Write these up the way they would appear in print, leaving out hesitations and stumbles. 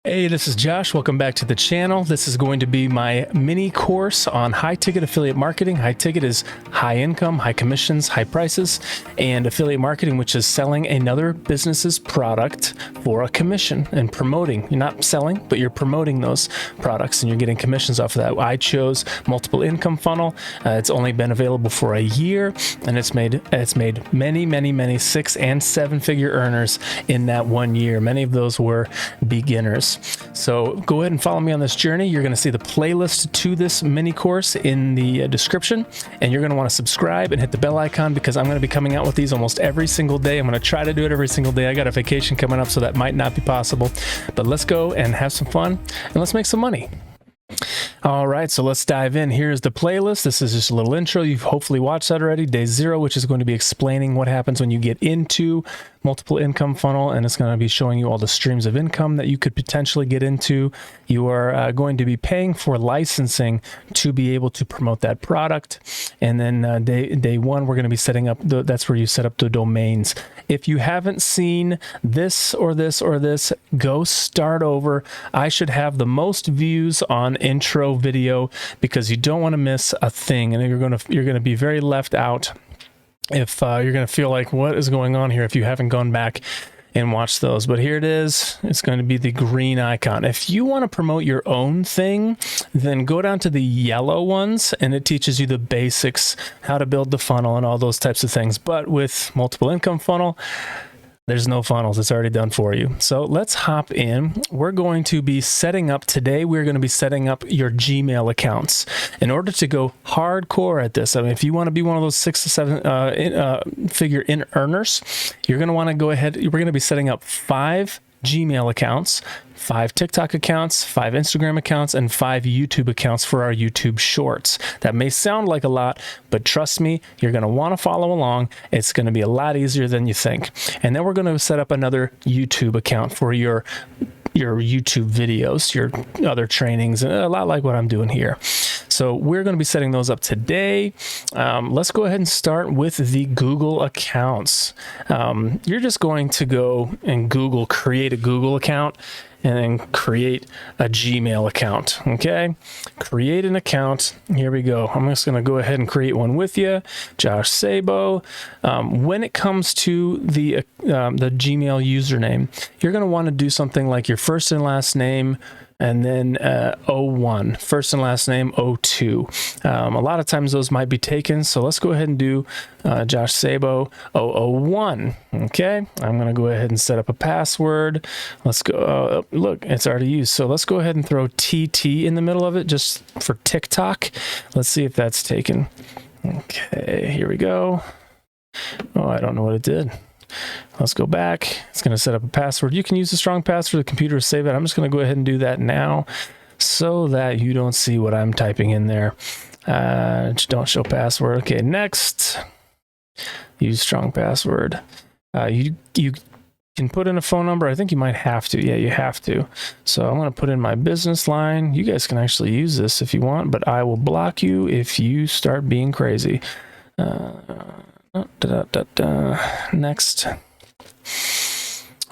Hey, this is Josh. Welcome back to the channel. This is going to be my mini course on high ticket affiliate marketing. High ticket is high income, high commissions, high prices, and affiliate marketing, which is selling another business's product for a commission and promoting. You're not selling, but you're promoting those products and you're getting commissions off of that. I chose multiple income funnel. It's only been available for a year, and it's made many 6 and 7 figure earners in that 1 year. Many of those were beginners. So go ahead and follow me on this journey. You're going to see the playlist to this mini course in the description, and you're going to want to subscribe and hit the bell icon because I'm going to be coming out with these almost every single day. I'm going to try to do it every single day. I got a vacation coming up, so that might not be possible, but let's go and have some fun and let's make some money. All right, so let's dive in. Here's the playlist. This is just a little intro. You've hopefully watched that already. Day 0, which is going to be explaining what happens when you get into multiple income funnel, and it's going to be showing you all the streams of income that you could potentially get into. You are going to be paying for licensing to be able to promote that product. And then day 1, we're going to be setting up, that's where you set up the domains. If you haven't seen this or this or this, go start over. I should have the most views on intro video because you don't want to miss a thing, and you're going to be very left out if you're going to feel like, what is going on here, if you haven't gone back and watched those. But here it is. It's going to be the green icon. If you want to promote your own thing, then go down to the yellow ones, and it teaches you the basics, how to build the funnel and all those types of things. But with multiple income funnel, there's no funnels. It's already done for you. So let's hop in. We're going to be setting up today. We're going to be setting up your Gmail accounts in order to go hardcore at this. I mean, if you want to be one of those 6 to 7 figure earners, you're going to want to go ahead. We're going to be setting up 5 Gmail accounts, 5 TikTok accounts, 5 Instagram accounts, and 5 YouTube accounts for our YouTube shorts. That may sound like a lot, but trust me, you're going to want to follow along. It's going to be a lot easier than you think. And then we're going to set up another YouTube account for your YouTube videos, your other trainings, and a lot like what I'm doing here. So we're going to be setting those up today. Let's go ahead and start with the Google accounts. You're just going to go and create a Google account, and then create a Gmail account. Okay, create an account. Here we go. I'm just going to go ahead and create one with you, Josh Sabo. When it comes to the Gmail username, you're going to want to do something like your first and last name, and then 01, first and last name 02. A lot of times those might be taken, so let's go ahead and do Josh Sabo 001. Okay, I'm going to go ahead and set up a password. Let's go. Look, it's already used. So let's go ahead and throw TT in the middle of it just for TikTok. Let's see if that's taken. Okay, here we go. Oh, I don't know what it did. Let's go back. It's going to set up a password. You can use a strong password. The computer will save it. I'm just going to go ahead and do that now so that you don't see what I'm typing in there. Don't show password. Okay, next. Use strong password. You can put in a phone number. I think you might have to. Yeah, you have to. So I'm going to put in my business line. You guys can actually use this if you want, but I will block you if you start being crazy. Next.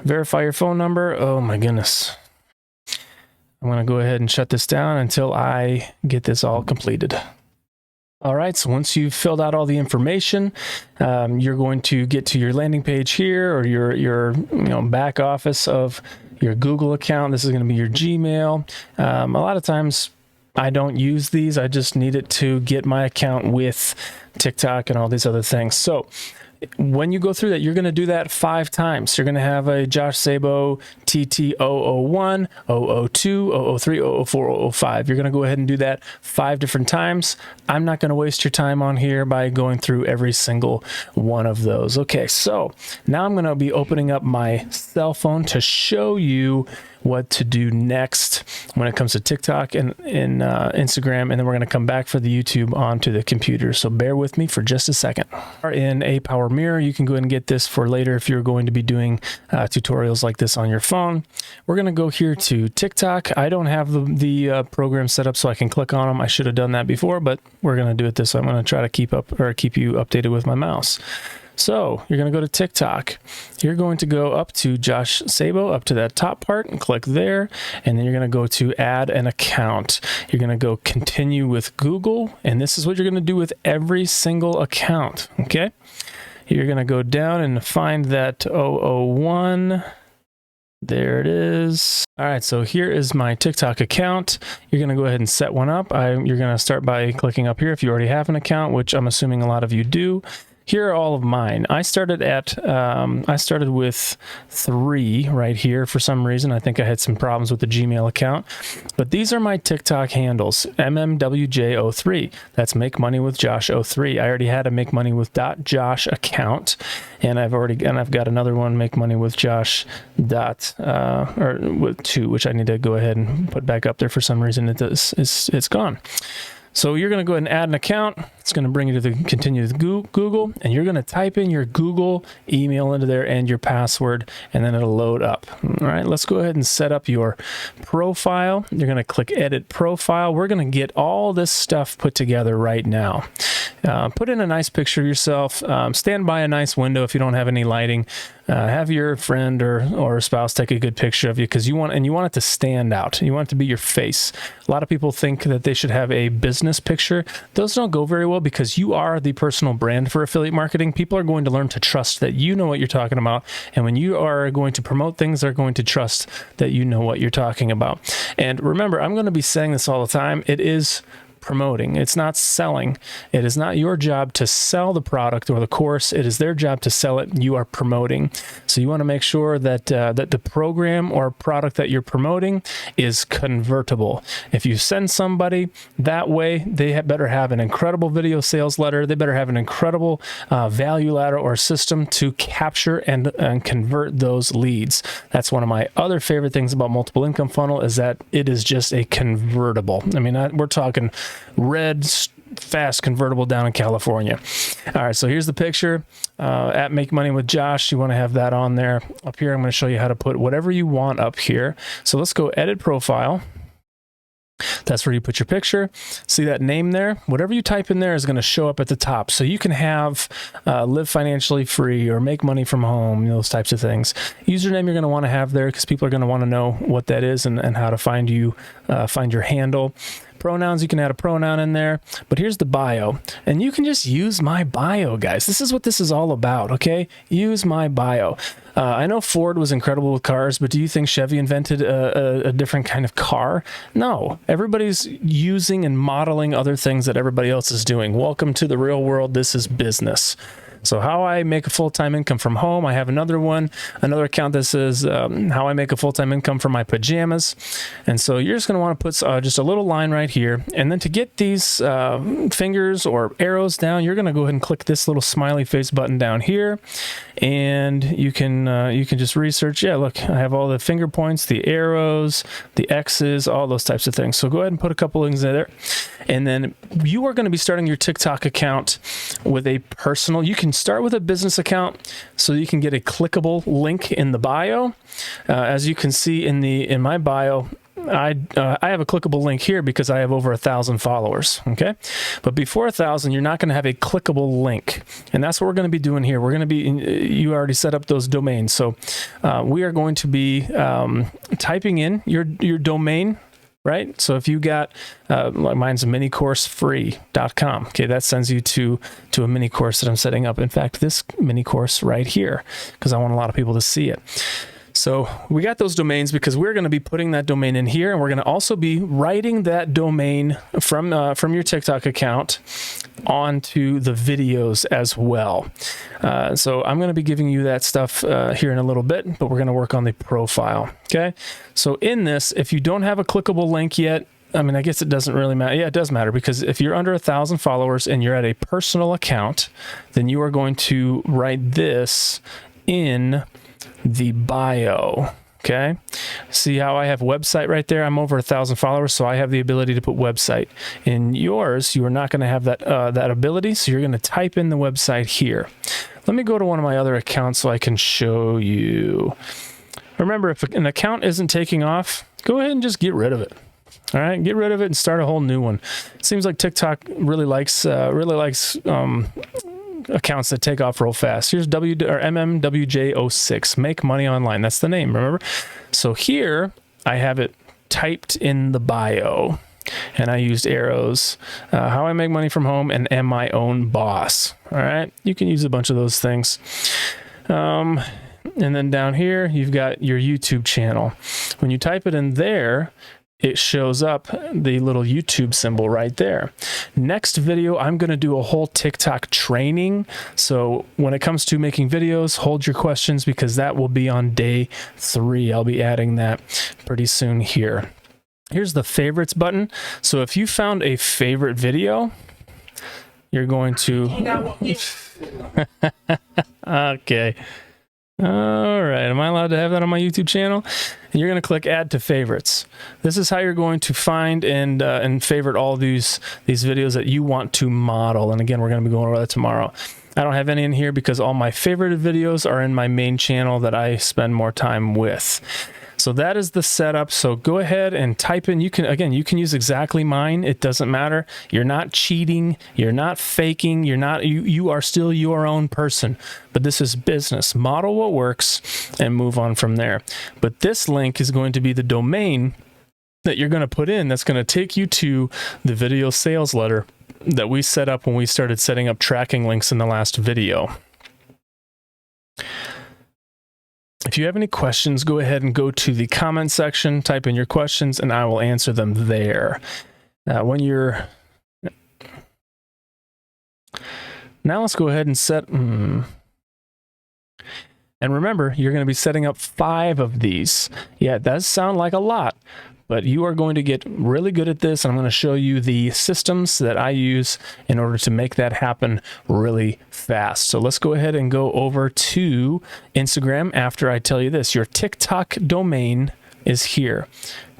Verify your phone number. Oh my goodness. I'm going to go ahead and shut this down until I get this all completed. All right, so once you've filled out all the information, you're going to get to your landing page here, or your back office of your Google account. This is going to be your Gmail. A lot of times I don't use these. I just need it to get my account with TikTok and all these other things. So when you go through that, you're going to do that 5 times. You're going to have a Josh Sabo TT 001, 002, 003, 004, 005. You're going to go ahead and do that 5 different times. I'm not going to waste your time on here by going through every single one of those. Okay, so now I'm going to be opening up my cell phone to show you what to do next when it comes to TikTok and Instagram, and then we're going to come back for the YouTube onto the computer. So bear with me for just a second. In a Power Mirror, you can go ahead and get this for later if you're going to be doing tutorials like this on your phone. We're going to go here to TikTok. I don't have the program set up so I can click on them. I should have done that before, but we're going to do it this way. I'm going to try to keep you updated with my mouse. So you're going to go to TikTok. You're going to go up to Josh Sabo, up to that top part, and click there. And then you're going to go to add an account. You're going to go continue with Google. And this is what you're going to do with every single account. Okay. You're going to go down and find that 001. There it is. All right, so here is my TikTok account. You're going to go ahead and set one up. You're going to start by clicking up here if you already have an account, which I'm assuming a lot of you do. Here are all of mine. I started with 3 right here for some reason. I think I had some problems with the Gmail account, but these are my TikTok handles: MMWJ03. That's Make Money with Josh 03. I already had a Make Money with .Josh account, and I've got another one, Make Money with Josh or with 2, which I need to go ahead and put back up there. For some reason it's gone. So you're going to go ahead and add an account. It's going to bring you to the continue with Google, and you're going to type in your Google email into there and your password, and then it'll load up. All right, let's go ahead and set up your profile. You're going to click Edit Profile. We're going to get all this stuff put together right now. Put in a nice picture of yourself. Stand by a nice window if you don't have any lighting. Have your friend or spouse take a good picture of you, because you want it to stand out. You want it to be your face. A lot of people think that they should have a business picture. Those don't go very well, because you are the personal brand for affiliate marketing. People are going to learn to trust that you know what you're talking about. And when you are going to promote things, they're going to trust that you know what you're talking about. And remember, I'm going to be saying this all the time. It is promoting. It's not selling. It is not your job to sell the product or the course. It is their job to sell it. You are promoting. So you want to make sure that that the program or product that you're promoting is convertible. If you send somebody that way, they better have an incredible video sales letter. They better have an incredible value ladder or system to capture and convert those leads. That's one of my other favorite things about multiple income funnel, is that it is just a convertible. I mean, we're talking red, fast convertible down in California. All right, so here's the picture at Make Money with Josh. You want to have that on there. Up here, I'm going to show you how to put whatever you want up here. So let's go Edit Profile. That's where you put your picture. See that name there? Whatever you type in there is going to show up at the top. So you can have Live Financially Free or Make Money from Home, those types of things. Username you're going to want to have there, because people are going to want to know what that is and how to find you, find your handle. Pronouns, you can add a pronoun in there, but here's the bio, and you can just use my bio, guys. This is what this is all about, okay? Use my bio. I know Ford was incredible with cars, but do you think Chevy invented a different kind of car? No. Everybody's using and modeling other things that everybody else is doing. Welcome to the real world. This is business. So how I make a full-time income from home. I have another account that says how I make a full-time income from my pajamas. And so you're just going to want to put just a little line right here. And then to get these fingers or arrows down, you're going to go ahead and click this little smiley face button down here. And you can just research. Yeah, look, I have all the finger points, the arrows, the X's, all those types of things. So go ahead and put a couple things in there. And then you are going to be starting your TikTok account with a personal. You can start with a business account so you can get a clickable link in the bio. As you can see in my bio, I have a clickable link here because I have over 1,000 followers. Okay, but before 1,000, you're not going to have a clickable link, and that's what we're going to be doing here. We're going to be you already set up those domains, so we are going to be typing in your domain. Right? So if you got, like mine's minicoursefree.com. Okay, that sends you to a mini course that I'm setting up. In fact, this mini course right here, because I want a lot of people to see it. So we got those domains because we're going to be putting that domain in here, and we're going to also be writing that domain from your TikTok account onto the videos as well. So I'm going to be giving you that stuff here in a little bit, but we're going to work on the profile. Okay. So in this, if you don't have a clickable link yet, I mean, I guess it doesn't really matter. Yeah, it does matter, because if you're under 1,000 followers and you're at a personal account, then you are going to write this in the bio. Okay. See how I have website right there? I'm over 1,000 followers, so I have the ability to put website. In yours, you are not going to have that ability, so you're going to type in the website here. Let me go to one of my other accounts so I can show you. Remember, if an account isn't taking off, go ahead and just get rid of it. All right, get rid of it and start a whole new one. It seems like TikTok really likes accounts that take off real fast. Here's MMWJ06, make money online. That's the name, remember? So here I have it typed in the bio, and I used arrows, how I make money from home and am my own boss. All right, you can use a bunch of those things. And then down here, you've got your YouTube channel. When you type it in there, it shows up the little YouTube symbol right there. Next video, I'm going to do a whole TikTok training. So when it comes to making videos, hold your questions because that will be on day 3. I'll be adding that pretty soon here. Here's the favorites button. So if you found a favorite video, you're going to... Okay. All right, am I allowed to have that on my YouTube channel? And you're going to click Add to Favorites. This is how you're going to find and favorite all these videos that you want to model. And again, we're going to be going over that tomorrow. I don't have any in here because all my favorite videos are in my main channel that I spend more time with. So that is the setup. So go ahead and type in. You can use exactly mine. It doesn't matter. You're not cheating. You're not faking. You are still your own person. But this is business. Model what works and move on from there. But this link is going to be the domain that you're going to put in. That's going to take you to the video sales letter that we set up when we started setting up tracking links in the last video. If you have any questions, go ahead and go to the comment section, type in your questions, and I will answer them there. Now let's go ahead and set... And remember, you're going to be setting up 5 of these. Yeah, it does sound like a lot, but you are going to get really good at this, and I'm going to show you the systems that I use in order to make that happen really fast. So let's go ahead and go over to Instagram after I tell you this. Your TikTok domain is here.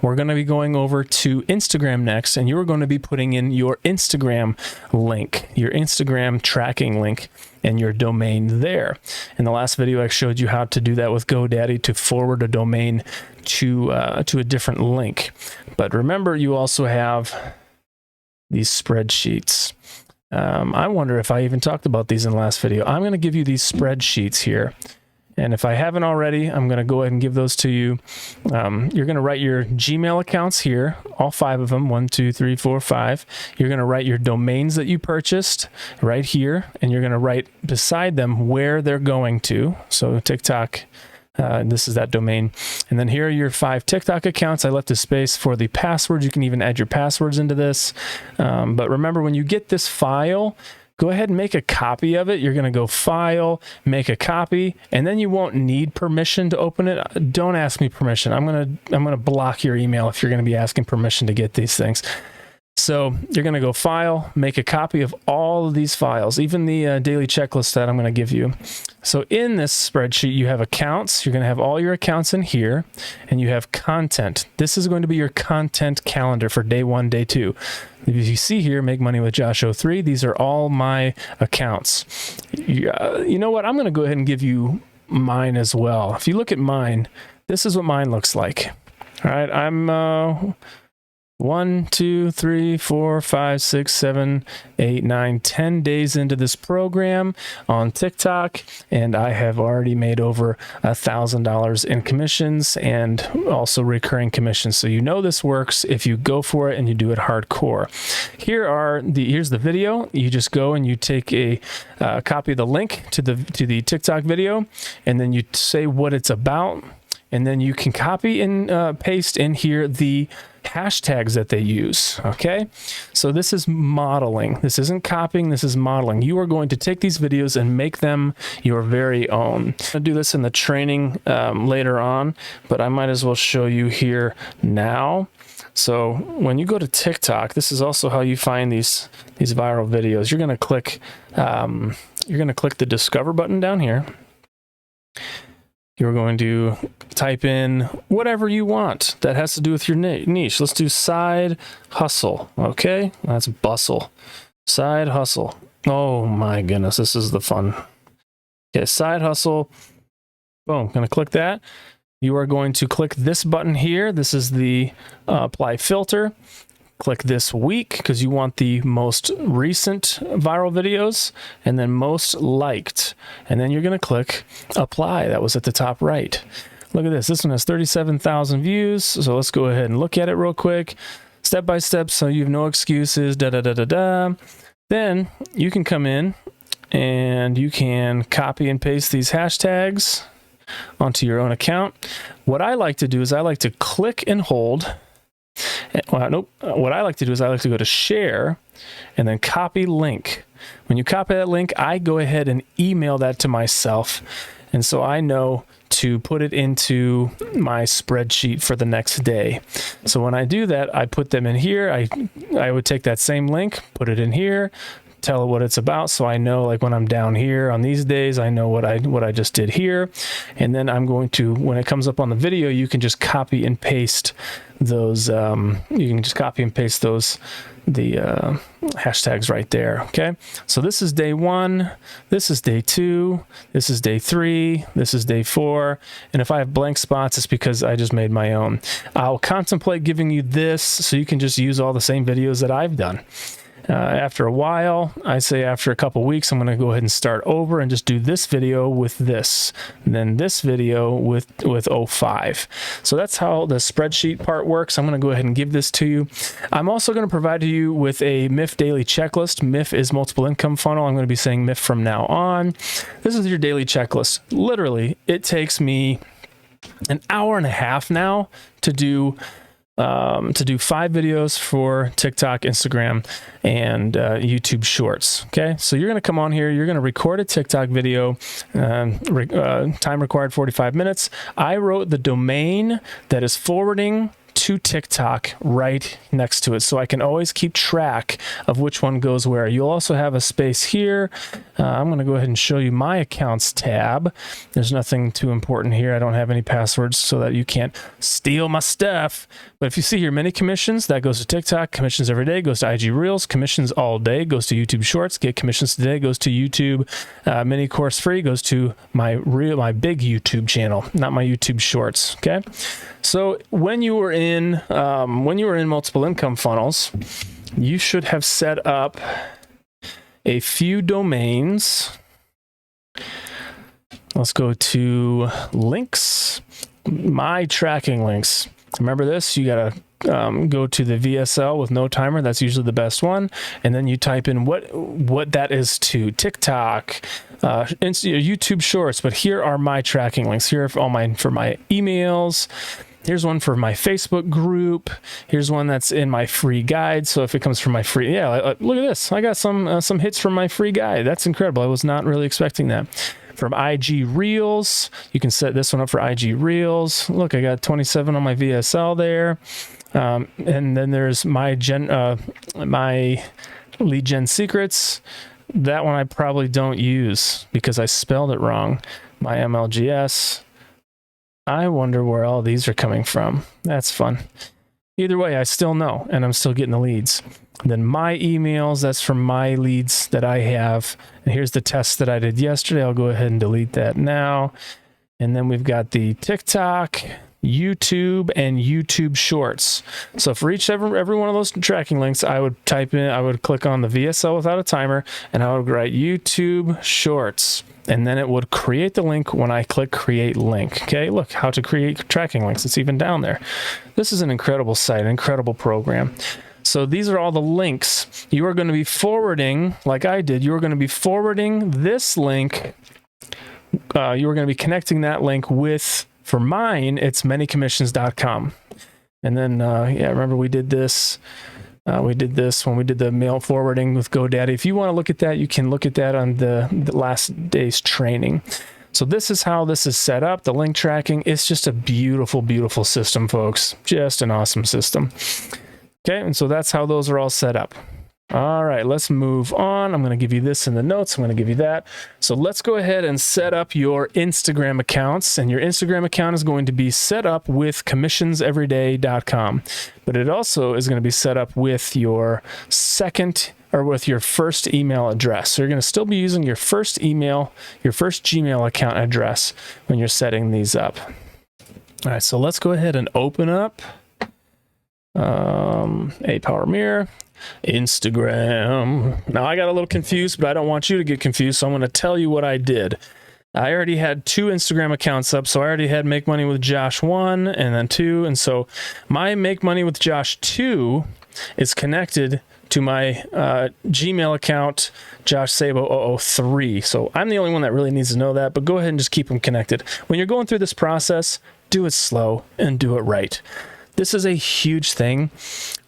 We're going to be going over to Instagram next, and you're going to be putting in your Instagram link, your Instagram tracking link, and your domain there. In the last video, I showed you how to do that with GoDaddy to forward a domain to a different link. But remember, you also have these spreadsheets. I wonder if I even talked about these in the last video. I'm going to give you these spreadsheets here. And if I haven't already, I'm going to go ahead and give those to you. You're going to write your Gmail accounts here, all 5 of them, 1, 2, 3, 4, 5. You're going to write your domains that you purchased right here, and you're going to write beside them where they're going to. So TikTok, this is that domain. And then here are your 5 TikTok accounts. I left a space for the passwords. You can even add your passwords into this. But remember, when you get this file, go ahead and make a copy of it. You're going to go File, make a copy, and then you won't need permission to open it. Don't ask me permission. I'm going to block your email if you're going to be asking permission to get these things. So you're going to go File, make a copy of all of these files, even the daily checklist that I'm going to give you. So in this spreadsheet, you have accounts. You're going to have all your accounts in here, and you have content. This is going to be your content calendar for day 1, day 2. If you see here, Make Money with Josh 03, these are all my accounts. You know what? I'm going to go ahead and give you mine as well. If you look at mine, this is what mine looks like. All right, I'm 1, 2, 3, 4, 5, 6, 7, 8, 9, 10 days into this program on TikTok, and I have already made over $1,000 in commissions and also recurring commissions. So you know this works if you go for it and you do it hardcore. Here's the video. You just go and you take a copy of the link to the TikTok video, and then you say what it's about, and then you can copy and paste in here the hashtags that they use. Okay, so this is modeling. This isn't copying, this is modeling. You are going to take these videos and make them your very own. I'll do this in the training later on, but I might as well show you here now. So when you go to TikTok, this is also how you find these viral videos. You're going to click the discover button down here. You're going to type in whatever you want that has to do with your niche. Let's do side hustle. Okay, that's bustle. Side hustle. Oh my goodness, this is the fun. Okay, side hustle. Boom, gonna click that. You are going to click this button here. This is the apply filter. click this week because you want the most recent viral videos, and then most liked. And then you're going to click apply. That was at the top right. Look at this. This one has 37,000 views. So let's go ahead and look at it real quick, step by step, so you have no excuses. Then you can come in and you can copy and paste these hashtags onto your own account. What I like to do is I like to click and hold. What I like to do is I like to go to share and then copy link. When you copy that link, I go ahead and email that to myself. And so I know to put it into my spreadsheet for the next day. So when I do that, I put them in here. I would take that same link, put it in here, tell it what it's about, so I know, like when I'm down here on these days, I know what I just did here. And then I'm going to, when it comes up on the video, you can just copy and paste those the hashtags right there. Okay, so this is day 1, this is day 2, this is day 3, this is day 4, and if I have blank spots, it's because I just made my own. I'll contemplate giving you this so you can just use all the same videos that I've done. After a while, I say after a couple weeks, I'm going to go ahead and start over and just do this video with this, and then this video with 05. So that's how the spreadsheet part works. I'm going to go ahead and give this to you. I'm also going to provide you with a MIF daily checklist. MIF is multiple income funnel. I'm going to be saying MIF from now on. This is your daily checklist. Literally, it takes me an hour and a half now to do 5 videos for TikTok, Instagram, and YouTube Shorts. Okay, so you're going to come on here, you're going to record a TikTok video, time required 45 minutes. I wrote the domain that is forwarding to TikTok right next to it, so I can always keep track of which one goes where. You'll also have a space here. I'm going to go ahead and show you my accounts tab. There's nothing too important here. I don't have any passwords so that you can't steal my stuff. But if you see here, many commissions, that goes to TikTok. Commissions every day goes to IG Reels. Commissions all day goes to YouTube Shorts. Get commissions today goes to YouTube. Mini course free goes to my big YouTube channel, not my YouTube Shorts. Okay, so when you were in multiple income funnels, you should have set up a few domains. Let's go to links, my tracking links. Remember this, you gotta go to the VSL with no timer. That's usually the best one. And then you type in what that is to TikTok, YouTube Shorts. But here are my tracking links. Here are all mine for my emails. Here's one for my Facebook group. Here's one that's in my free guide. So if it comes from my free, look at this. I got some hits from my free guide. That's incredible. I was not really expecting that. From IG Reels, you can set this one up for IG Reels. Look, I got 27 on my VSL there. And then there's my lead gen secrets. That one I probably don't use because I spelled it wrong. My MLGS. I wonder where all these are coming from. That's fun. Either way, I still know, and I'm still getting the leads. And then my emails, that's from my leads that I have. And here's the test that I did yesterday. I'll go ahead and delete that now. And then we've got the TikTok, YouTube, and YouTube Shorts. So for every one of those tracking links, I would click on the VSL without a timer, and I would write YouTube Shorts. And then it would create the link when I click create link. Okay, look how to create tracking links. It's even down there. This is an incredible site, an incredible program. So these are all the links you are going to be forwarding, like I did. You are going to be forwarding this link. You are going to be connecting that link with, for mine, it's manycommissions.com. And then, remember we did this. We did this when we did the mail forwarding with GoDaddy. If you want to look at that, you can look at that on the last day's training. So this is how this is set up. The link tracking, it's just a beautiful, beautiful system, folks. Just an awesome system. Okay, and so that's how those are all set up. All right, let's move on. I'm going to give you this in the notes. I'm going to give you that. So let's go ahead and set up your Instagram accounts. And your Instagram account is going to be set up with commissionseveryday.com. But it also is going to be set up with your with your first email address. So you're going to still be using your first email, your first Gmail account address when you're setting these up. All right, so let's go ahead and open up. A Power Mirror, Instagram. Now I got a little confused, but I don't want you to get confused, so I'm going to tell you what I did. I already had 2 Instagram accounts up, so I already had Make Money with Josh 1 and then 2, and so my Make Money with Josh 2 is connected to my Gmail account, Josh Sabo 003. So I'm the only one that really needs to know that, but go ahead and just keep them connected. When you're going through this process, do it slow and do it right. This is a huge thing.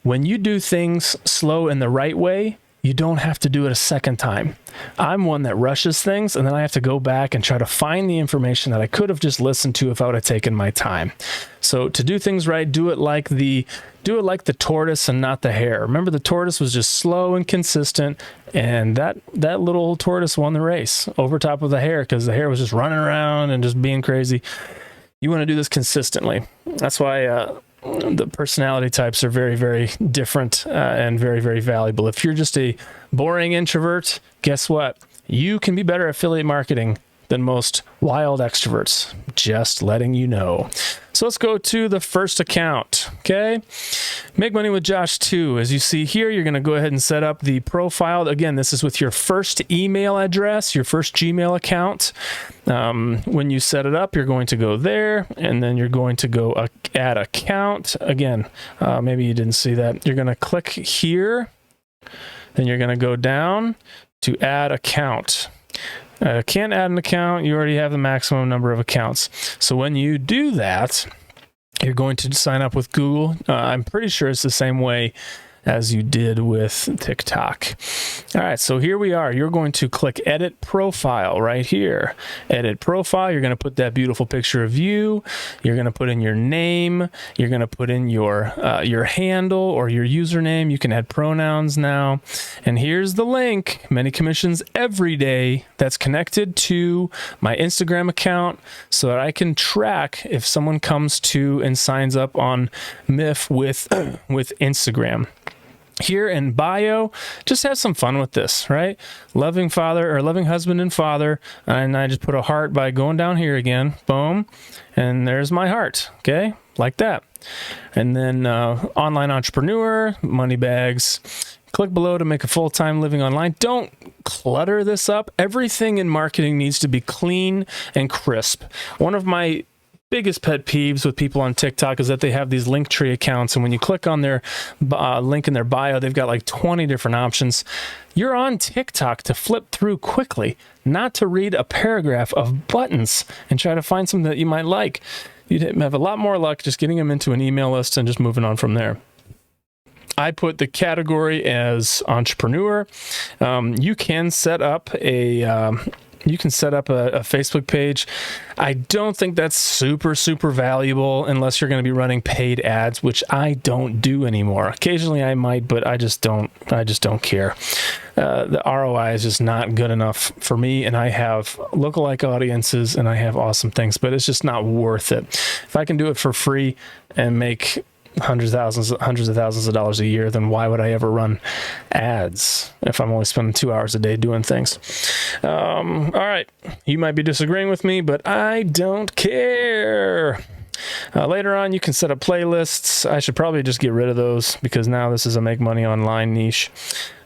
When you do things slow in the right way, you don't have to do it a second time. I'm one that rushes things, and then I have to go back and try to find the information that I could have just listened to if I would have taken my time. So to do things right, do it like the tortoise and not the hare. Remember, the tortoise was just slow and consistent, and that little tortoise won the race over top of the hare because the hare was just running around and just being crazy. You want to do this consistently. That's why the personality types are very, very different and very, very valuable. If you're just a boring introvert, guess what? You can be better at affiliate marketing than most wild extroverts. Just letting you know. So let's go to the first account, okay? Make Money with Josh 2. As you see here, you're going to go ahead and set up the profile. Again, this is with your first email address, your first Gmail account. When you set it up, you're going to go there, and then you're going to go add account. Again, maybe you didn't see that. You're going to click here, then you're going to go down to add account. Can't add an account. You already have the maximum number of accounts. So when you do that, you're going to sign up with Google. I'm pretty sure it's the same way as you did with TikTok. All right, so here we are. You're going to click Edit Profile right here. Edit Profile. You're going to put that beautiful picture of you. You're going to put in your name. You're going to put in your handle or your username. You can add pronouns now. And here's the link, Many Commissions Every Day, that's connected to my Instagram account so that I can track if someone comes to and signs up on MIF with Instagram. Here in bio, just have some fun with this, right? Loving father or loving husband and father. And I just put a heart by going down here again. Boom. And there's my heart. Okay. Like that. And then online entrepreneur, money bags. Click below to make a full-time living online. Don't clutter this up. Everything in marketing needs to be clean and crisp. One of my biggest pet peeves with people on TikTok is that they have these Linktree accounts, and when you click on their link in their bio, they've got like 20 different options. You're on TikTok to flip through quickly, not to read a paragraph of buttons and try to find something that you might like. You'd have a lot more luck just getting them into an email list and just moving on from there. I put the category as entrepreneur. You can set up a Facebook page. I don't think that's super valuable unless you're going to be running paid ads, which I don't do anymore. Occasionally I might, but I just don't care. The ROI is just not good enough for me, and I have lookalike audiences and I have awesome things, but it's just not worth it. If I can do it for free and make hundreds of thousands of dollars a year, then why would I ever run ads if I'm only spending 2 hours a day doing things? All right, you might be disagreeing with me, but I don't care. Later on, you can set up playlists. I should probably just get rid of those because now this is a make money online niche.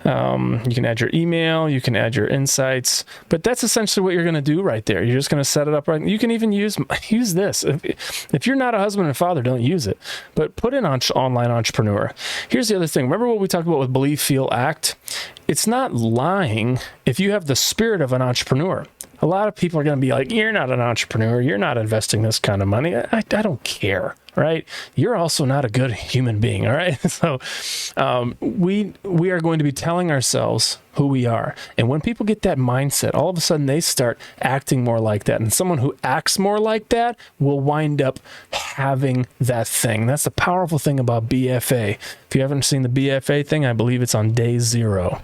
You can add your email, you can add your insights, but that's essentially what you're going to do right there. You're just going to set it up right. You can even use this. If you're not a husband and father, don't use it, but put in online entrepreneur. Here's the other thing. Remember what we talked about with believe, feel, act? It's not lying if you have the spirit of an entrepreneur. A lot of people are going to be like, you're not an entrepreneur. You're not investing this kind of money. I don't care, right? You're also not a good human being, all right? So we are going to be telling ourselves who we are. And when people get that mindset, all of a sudden they start acting more like that. And someone who acts more like that will wind up having that thing. That's the powerful thing about BFA. If you haven't seen the BFA thing, I believe it's on day 0.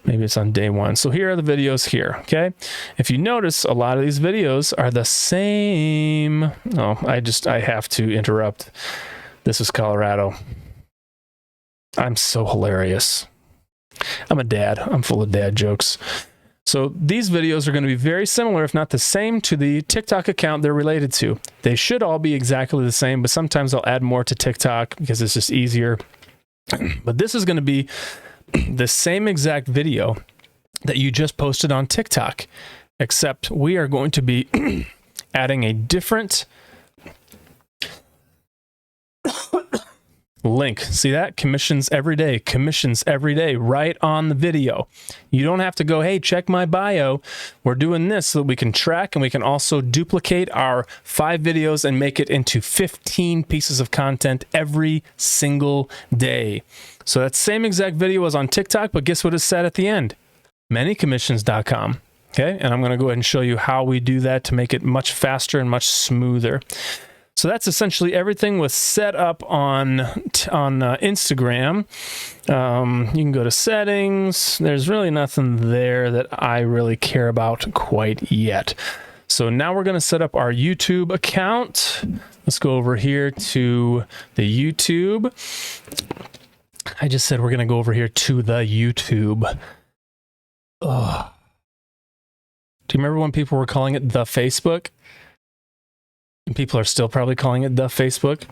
Maybe it's on day 1. So here are the videos here, okay? If you notice, a lot of these videos are the same. Oh, I have to interrupt. This is Colorado. I'm so hilarious. I'm a dad. I'm full of dad jokes. So these videos are going to be very similar, if not the same, to the TikTok account they're related to. They should all be exactly the same, but sometimes I'll add more to TikTok because it's just easier. But this is going to be the same exact video that you just posted on TikTok, except we are going to be adding a different link. See that? Commissions every day, right on the video. You don't have to go, hey, check my bio. We're doing this so that we can track, and we can also duplicate our 5 videos and make it into 15 pieces of content every single day. So that same exact video was on TikTok, but guess what it said at the end? Manycommissions.com. Okay, and I'm going to go ahead and show you how we do that to make it much faster and much smoother. So that's essentially everything was set up on Instagram. You can go to settings. There's really nothing there that I really care about quite yet. So now we're going to set up our YouTube account. Let's go over here to the YouTube. I just said we're going to go over here to the YouTube. Ugh. Do you remember when people were calling it the Facebook? And people are still probably calling it the Facebook.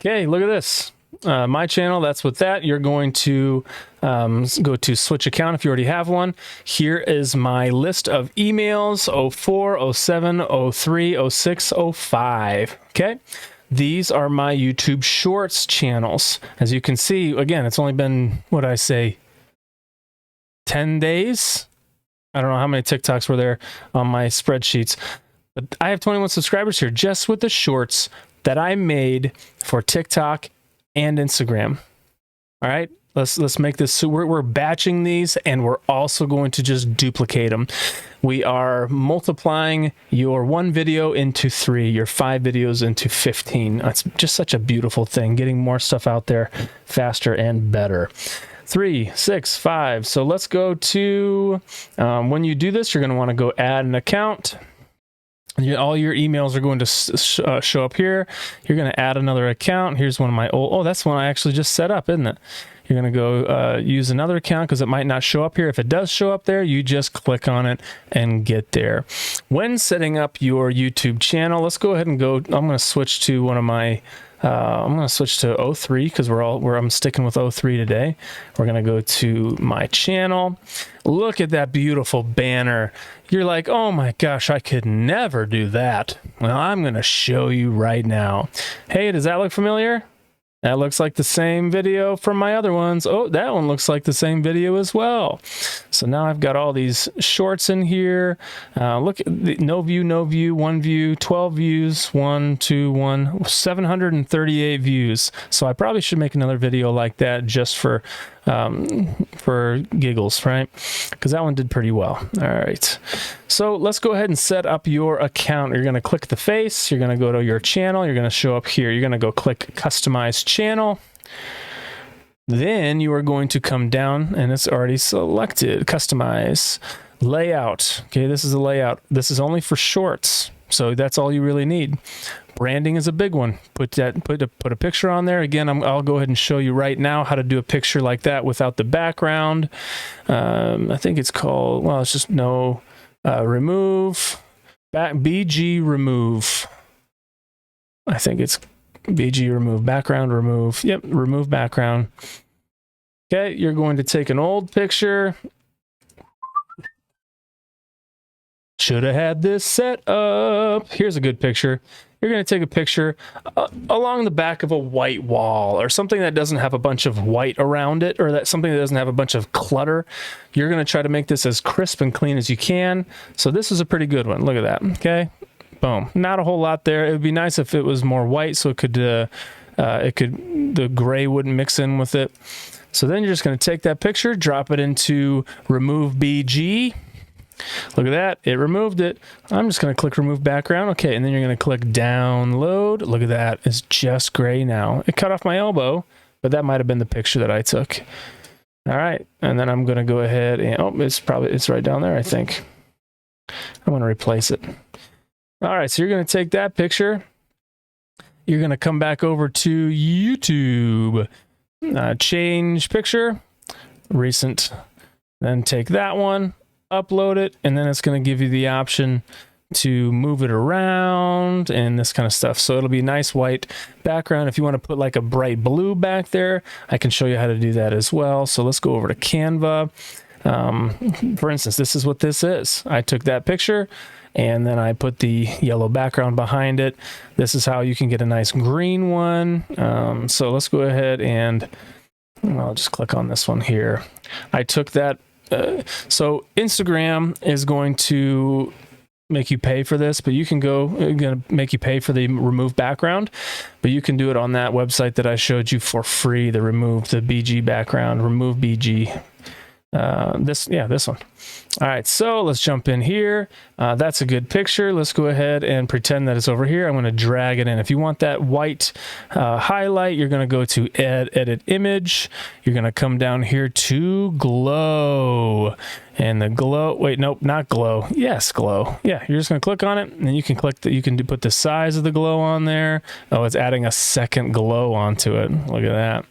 Okay, look at this. My channel, that's what that. You're going to go to switch account if you already have one. Here is my list of emails, 04, 07, 03, 06, 05. Okay, these are my YouTube Shorts channels. As you can see, again, it's only been, what did I say, 10 days? I don't know how many TikToks were there on my spreadsheets. But I have 21 subscribers here just with the shorts that I made for TikTok and Instagram. All right, let's make this. So we're batching these, and we're also going to just duplicate them. We are multiplying your 1 video into 3, your 5 videos into 15. It's just such a beautiful thing, getting more stuff out there faster and better. 3, 6, 5. So let's go to, when you do this, you're going to want to go add an account. All your emails are going to show up here. You're going to add another account. Here's one of my old, that's one I actually just set up, isn't it? You're going to go use another account because it might not show up here. If it does show up there, you just click on it and get there. When setting up your YouTube channel, let's go ahead and go, I'm going to switch to one of my, I'm going to switch to 03 because I'm sticking with 03 today. We're going to go to my channel. Look at that beautiful banner. You're like, oh my gosh, I could never do that. Well, I'm going to show you right now. Hey, does that look familiar? That looks like the same video from my other ones. Oh, that one looks like the same video as well. So now I've got all these shorts in here. Look at the no view, 1 view, 12 views, 1, 2, 1, 738 views. So I probably should make another video like that just for giggles, right? Because that one did pretty well. All right. So let's go ahead and set up your account. You're going to click the face. You're going to go to your channel. You're going to show up here. You're going to go click Customize Channel. Then you are going to come down, and it's already selected. Customize Layout. Okay, this is a layout. This is only for shorts. So that's all you really need. Branding is a big one. Put a picture on there. Again, I'll go ahead and show you right now how to do a picture like that without the background. I think it's called, well, it's just remove, BG remove. I think it's BG remove, background remove. Yep, remove background. Okay, you're going to take an old picture. Should have had this set up. Here's a good picture. You're going to take a picture along the back of a white wall or something that doesn't have a bunch of white around it, or something that doesn't have a bunch of clutter. You're going to try to make this as crisp and clean as you can. So this is a pretty good one. Look at that. Okay. Boom. Not a whole lot there. It would be nice if it was more white so the gray wouldn't mix in with it. So then you're just going to take that picture, drop it into Remove BG. Look at that. It removed it. I'm just going to click Remove Background. Okay, and then you're going to click Download. Look at that. It's just gray now. It cut off my elbow, but that might have been the picture that I took. All right, and then I'm going to go ahead and, oh, it's right down there, I think. I'm going to replace it. All right, so you're going to take that picture. You're going to come back over to YouTube. Change picture. Recent. Then take that one. Upload it, and then it's going to give you the option to move it around and this kind of stuff. So it'll be nice white background. If you want to put like a bright blue back there, I can show you how to do that as well. So let's go over to Canva. For instance, this is what this is. I took that picture and then I put the yellow background behind it. This is how you can get a nice green one. So let's go ahead and I'll just click on this one here. I took that. So Instagram is going to make you pay for this, but you can going to make you pay for the remove background, but you can do it on that website that I showed you for free, the remove the BG background, remove BG. This one. All right, so let's jump in here. That's a good picture. Let's go ahead and pretend that it's over here. I'm going to drag it in. If you want that white highlight, you're going to go to edit image. You're going to come down here to glow. And the glow, wait, nope, not glow. Yes, glow. Yeah, you're just going to click on it, and then you can click that. You can put the size of the glow on there. Oh, it's adding a second glow onto it. Look at that.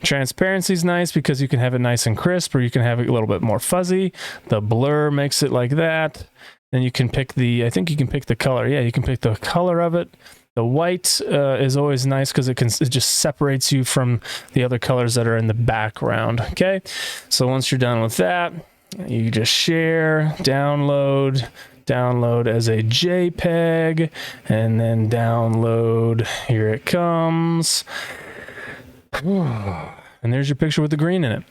Transparency is nice because you can have it nice and crisp, or you can have it a little bit more fuzzy. The blur makes it like that. Then you can pick the, I think you can pick the color. Yeah, you can pick the color of it. The white is always nice because it just separates you from the other colors that are in the background. Okay, so once you're done with that, you just share, download as a JPEG, and then download. Here it comes. And there's your picture with the green in it.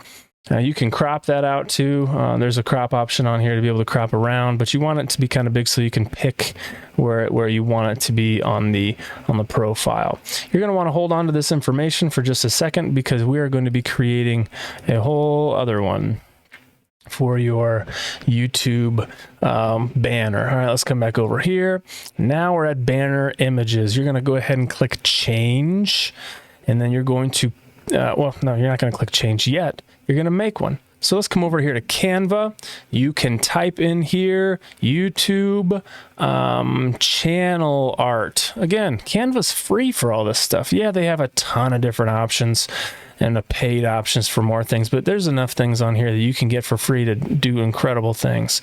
You can crop that out too. There's a crop option on here to be able to crop around, but you want it to be kind of big so you can pick where you want it to be on the profile. You're going to want to hold on to this information for just a second because we are going to be creating a whole other one for your YouTube banner. All right, let's come back over here. Now we're at banner images. You're going to go ahead and click change, and then you're going to well, no, you're not going to click change yet. You're going to make one. So let's come over here to Canva. You can type in here YouTube channel art. Again, Canva's free for all this stuff. Yeah, they have a ton of different options and the paid options for more things, but there's enough things on here that you can get for free to do incredible things.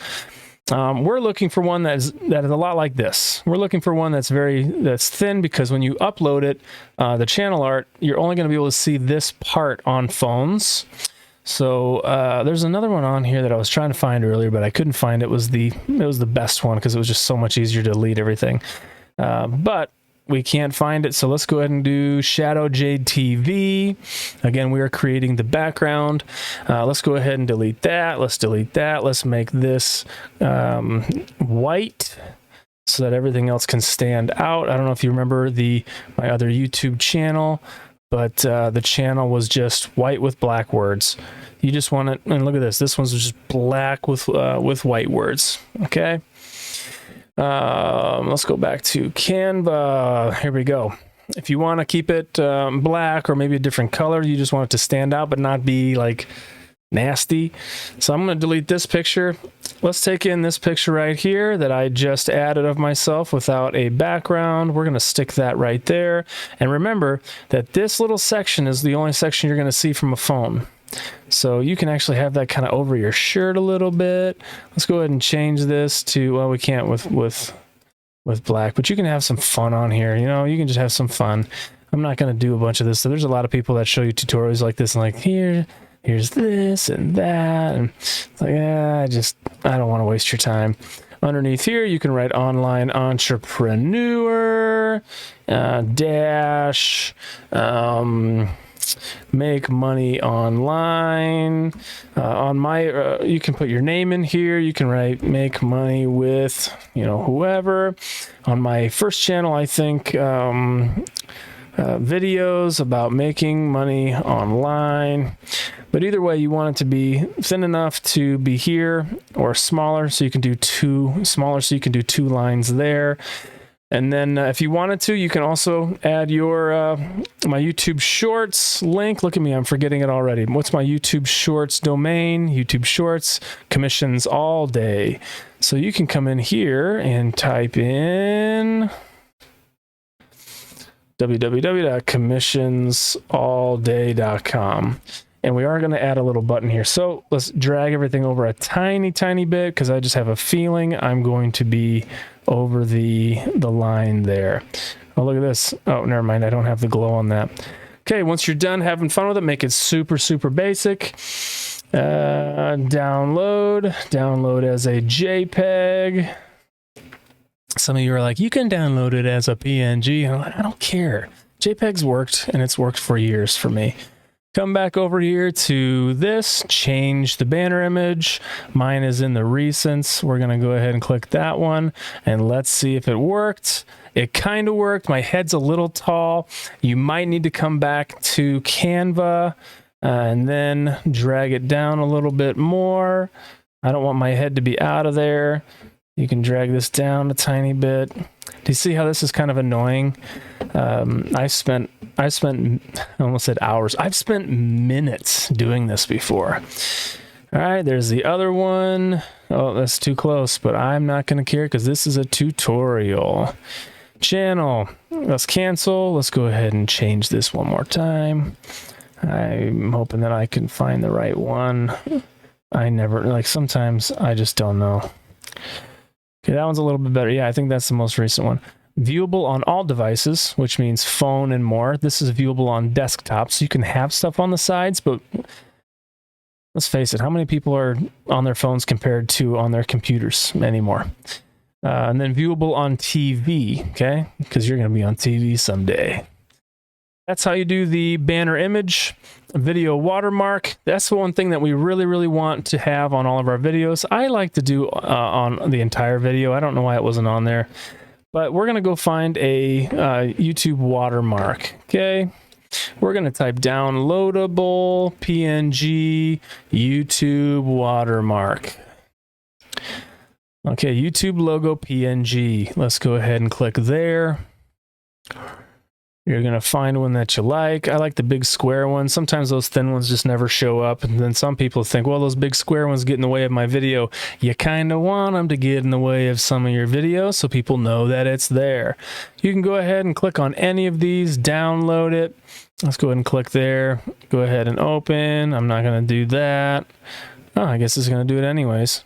We're looking for one that is a lot like this. We're looking for one that's thin, because when you upload it, the channel art, you're only going to be able to see this part on phones. So there's another one on here that I was trying to find earlier, but I couldn't find it. It was the best one because it was just so much easier to delete everything. But we can't find it, so let's go ahead and do Shadow Jade TV. Again, we are creating the background. Let's go ahead and delete that. Let's delete that. Let's make this white so that everything else can stand out. I don't know if you remember my other YouTube channel, but the channel was just white with black words. You just want it, and look at this. This one's just black with white words. Okay. Let's go back to Canva. Here we go. If you want to keep it black or maybe a different color, you just want it to stand out but not be like nasty. So I'm going to delete this picture. Let's take in this picture right here that I just added of myself without a background. We're going to stick that right there. And remember that this little section is the only section you're going to see from a phone. So you can actually have that kind of over your shirt a little bit. Let's go ahead and change this to, well, we can't with black, but you can have some fun on here. You know, you can just have some fun. I'm not going to do a bunch of this. So there's a lot of people that show you tutorials like this and like, here's this and that. And it's like, I don't want to waste your time. Underneath here, you can write online entrepreneur dash make money online. On my you can put your name in here. You can write make money with whoever. On my first channel, I think videos about making money online. But either way, you want it to be thin enough to be here, or smaller so you can do two lines there. And then if you wanted to, you can also add your my YouTube Shorts link. Look at me, I'm forgetting it already. What's my YouTube Shorts domain? YouTube Shorts, commissions all day. So you can come in here and type in www.commissionsallday.com. And we are going to add a little button here. So let's drag everything over a tiny, tiny bit, because I just have a feeling I'm going to be over the line there. Oh, look at this. Oh, never mind. I don't have the glow on that. Okay, once you're done having fun with it, make it super, super basic. Download as a JPEG. Some of you are like, you can download it as a PNG. I'm like, I don't care. JPEG's worked, and it's worked for years for me. Come back over here to this, change the banner image. Mine is in the recents. We're going to go ahead and click that one, and let's see if it worked. It kind of worked. My head's a little tall. You might need to come back to Canva and then drag it down a little bit more. I don't want my head to be out of there. You can drag this down a tiny bit. Do you see how this is kind of annoying? I almost said hours. I've spent minutes doing this before. All right, there's the other one. Oh, that's too close, but I'm not going to care because this is a tutorial. Channel. Let's cancel. Let's go ahead and change this one more time. I'm hoping that I can find the right one. Sometimes I just don't know. Okay, that one's a little bit better. Yeah, I think that's the most recent one. Viewable on all devices, which means phone and more. This is viewable on desktop, so you can have stuff on the sides, but let's face it, how many people are on their phones compared to on their computers anymore? And then viewable on TV, okay? Because you're going to be on TV someday. That's how you do the banner image. Video watermark. That's the one thing that we really, really want to have on all of our videos. I like to do on the entire video. I don't know why it wasn't on there. But we're going to go find a YouTube watermark, okay? We're going to type downloadable PNG YouTube watermark. Okay, YouTube logo PNG. Let's go ahead and click there. You're going to find one that you like. I like the big square ones. Sometimes those thin ones just never show up. And then some people think, well, those big square ones get in the way of my video. You kind of want them to get in the way of some of your videos so people know that it's there. You can go ahead and click on any of these, download it. Let's go ahead and click there. Go ahead and open. I'm not going to do that. Oh, I guess it's going to do it anyways.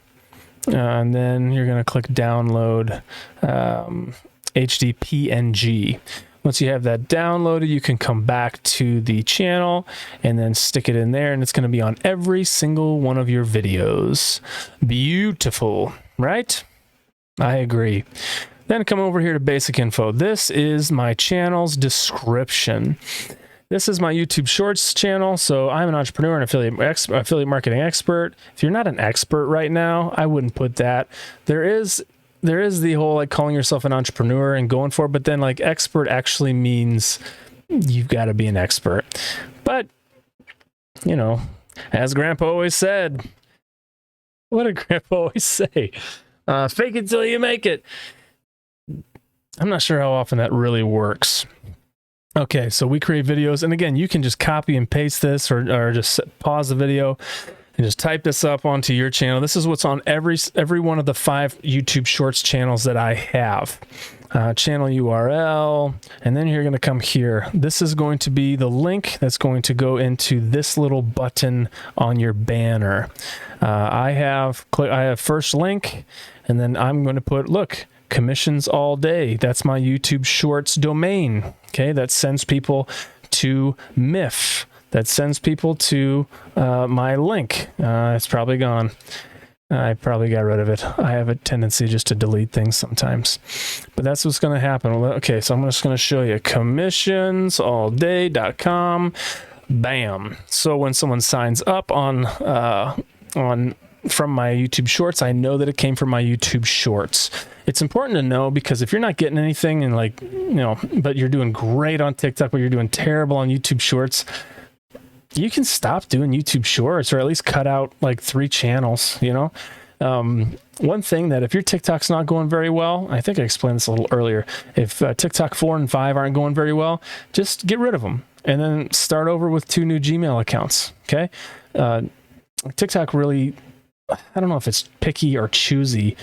And then you're going to click download HD PNG. Once you have that downloaded, you can come back to the channel and then stick it in there, and it's going to be on every single one of your videos. Beautiful, right? I agree. Then come over here to basic info. This is my channel's description. This is my YouTube Shorts channel, so I'm an entrepreneur and affiliate marketing expert. If you're not an expert right now, I wouldn't put that. There is the whole like calling yourself an entrepreneur and going for it, but then like expert actually means you've got to be an expert. But, you know, as Grandpa always said, what did Grandpa always say? Fake it till you make it. I'm not sure how often that really works. Okay, so we create videos, and again, you can just copy and paste this or just pause the video and just type this up onto your channel. This is what's on every one of the 5 YouTube Shorts channels that I have. Channel URL, and then you're going to come here. This is going to be the link that's going to go into this little button on your banner. I have first link, and then I'm going to put, look, commissions all day. That's my YouTube Shorts domain. Okay, that sends people to MIF. That sends people to my link. It's probably gone. I probably got rid of it. I have a tendency just to delete things sometimes. But that's what's going to happen. Okay, so I'm just going to show you commissionsallday.com. Bam. So when someone signs up on from my YouTube Shorts, I know that it came from my YouTube Shorts. It's important to know, because if you're not getting anything and like, you know, but you're doing great on TikTok, but you're doing terrible on YouTube Shorts, you can stop doing YouTube Shorts, or at least cut out like 3 channels, you know? One thing that if your TikTok's not going very well, I think I explained this a little earlier, if TikTok 4 and 5 aren't going very well, just get rid of them and then start over with 2 new Gmail accounts, okay? TikTok really, I don't know if it's picky or choosy.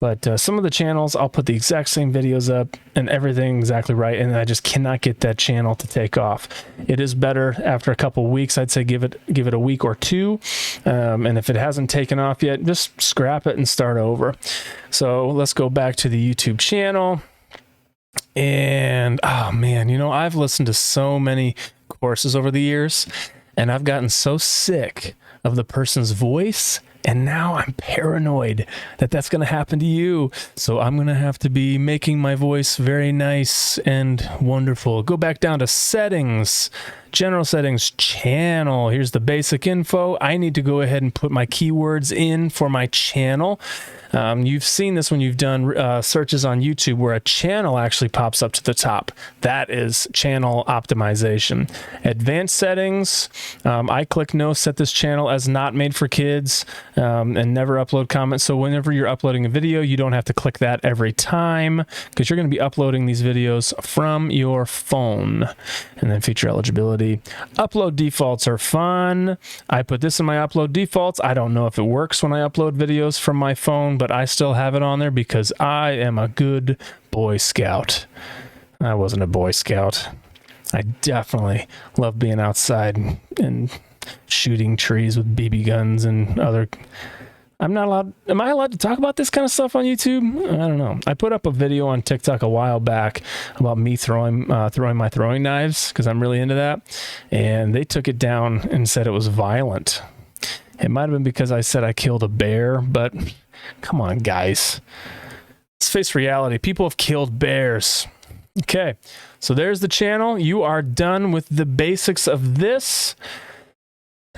But some of the channels, I'll put the exact same videos up and everything exactly right, and I just cannot get that channel to take off. It is better after a couple weeks. I'd say give it a week or two, and if it hasn't taken off yet, just scrap it and start over. So let's go back to the YouTube channel. And oh man, I've listened to so many courses over the years, and I've gotten so sick of the person's voice. And now I'm paranoid that that's going to happen to you. So I'm going to have to be making my voice very nice and wonderful. Go back down to settings, general settings, channel. Here's the basic info. I need to go ahead and put my keywords in for my channel. You've seen this when you've done searches on YouTube where a channel actually pops up to the top. That is channel optimization. Advanced settings. I click no, set this channel as not made for kids, and never upload comments. So whenever you're uploading a video, you don't have to click that every time because you're going to be uploading these videos from your phone. And then feature eligibility. Upload defaults are fun. I put this in my upload defaults. I don't know if it works when I upload videos from my phone, but I still have it on there because I am a good Boy Scout. I wasn't a Boy Scout. I definitely love being outside and shooting trees with BB guns and other... I'm not allowed... Am I allowed to talk about this kind of stuff on YouTube? I don't know. I put up a video on TikTok a while back about me throwing my throwing knives because I'm really into that. And they took it down and said it was violent. It might have been because I said I killed a bear, but come on, guys. Let's face reality. People have killed bears. Okay, so there's the channel. You are done with the basics of this.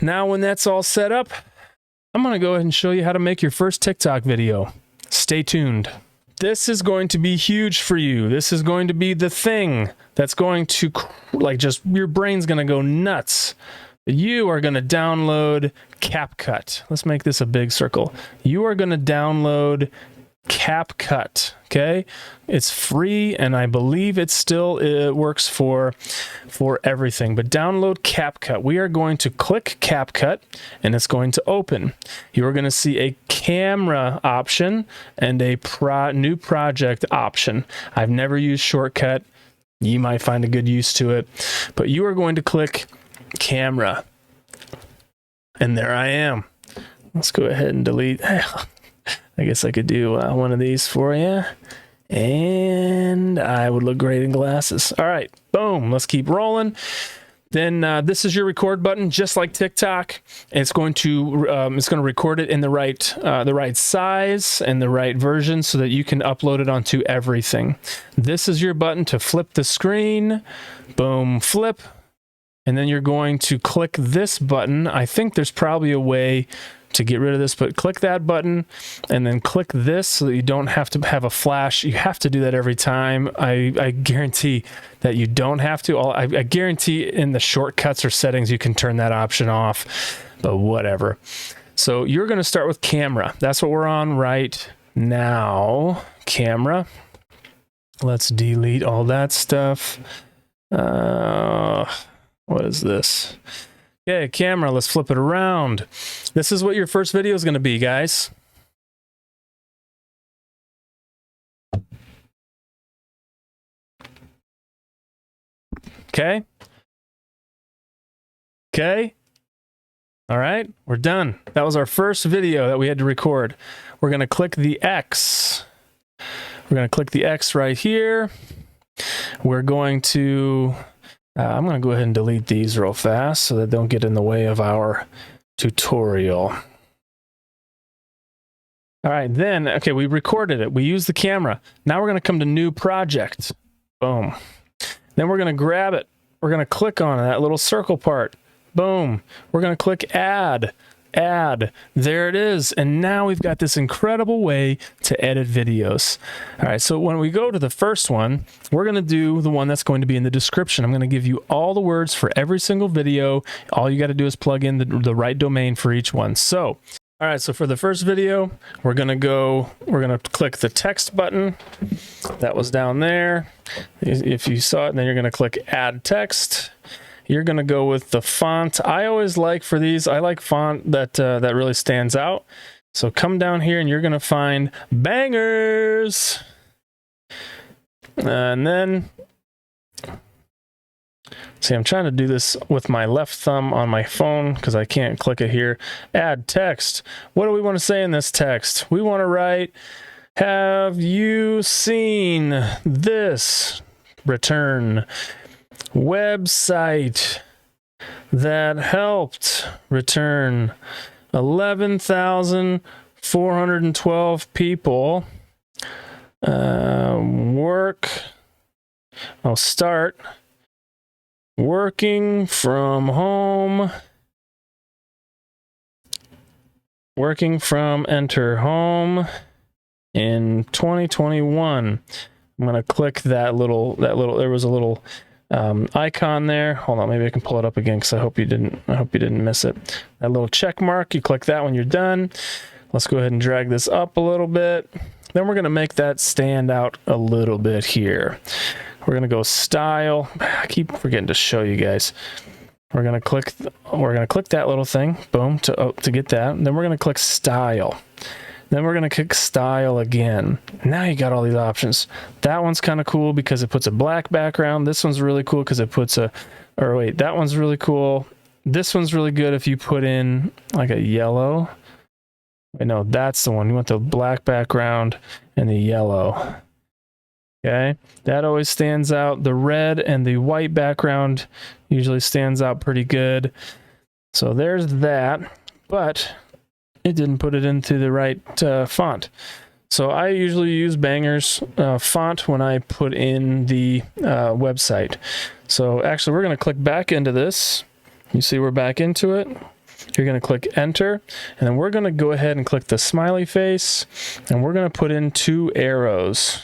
Now, when that's all set up, I'm going to go ahead and show you how to make your first TikTok video. Stay tuned. This is going to be huge for you. This is going to be the thing that's going to, just your brain's going to go nuts. You are going to download CapCut. Let's make this a big circle. You are going to download CapCut, okay? It's free, and I believe it works for everything. But download CapCut. We are going to click CapCut, and it's going to open. You are going to see a camera option and a new project option. I've never used Shortcut. You might find a good use to it, but you are going to click camera, and there I am. Let's go ahead and delete. I guess I could do one of these for you, and I would look great in glasses. All right, boom. Let's keep rolling. Then this is your record button, just like TikTok. It's going to record it in the right size and the right version so that you can upload it onto everything. This is your button to flip the screen. Boom, flip. And then you're going to click this button. I think there's probably a way to get rid of this, but click that button and then click this so that you don't have to have a flash. You have to do that every time. I guarantee that you don't have to. I guarantee in the shortcuts or settings you can turn that option off, but whatever. So you're going to start with camera. That's what we're on right now. Camera. Let's delete all that stuff. What is this? Okay, camera, let's flip it around. This is what your first video is going to be, guys. Okay. Okay. All right, we're done. That was our first video that we had to record. We're going to click the X. We're going to click the X right here. We're going to... I'm going to go ahead and delete these real fast so that they don't get in the way of our tutorial. All right, then, okay, we recorded it. We used the camera. Now we're going to come to new project. Boom. Then we're going to grab it. We're going to click on that little circle part. Boom. We're going to click add. Add. There it is. And now we've got this incredible way to edit videos. All right, so when we go to the first one, we're going to do the one that's going to be in the description. I'm going to give you all the words for every single video. All you got to do is plug in the right domain for each one. So, all right, so for the first video, we're going to click the text button. That was down there. If you saw it, then you're going to click add text. You're going to go with the font. I always like for these, I like font that really stands out. So come down here and you're going to find bangers. And then, see, I'm trying to do this with my left thumb on my phone because I can't click it here. Add text. What do we want to say in this text? We want to write, have you seen this? Return. Website that helped. Return. 11,412 people. Start working from home. Working from enter home in 2021. I'm going to click that little, there was a little icon there. Hold on, maybe I can pull it up again because I hope you didn't miss it. That little check mark, you click that when you're done. Let's go ahead and drag this up a little bit. Then we're going to make that stand out a little bit here. We're going to go style. I keep forgetting to show you guys. We're going to click that little thing, boom, to get that. And then we're going to click style. Then we're going to click style again. Now you got all these options. That one's kind of cool because it puts a black background. This one's really cool because it puts that one's really cool. This one's really good if you put in like a yellow. Wait, no, that's the one. You want the black background and the yellow. Okay, that always stands out. The red and the white background usually stands out pretty good. So there's that, but it didn't put it into the right font. So I usually use Banger's font when I put in the website. So actually we're going to click back into this. You see we're back into it. You're going to click enter, and then we're going to go ahead and click the smiley face, and we're going to put in 2 arrows.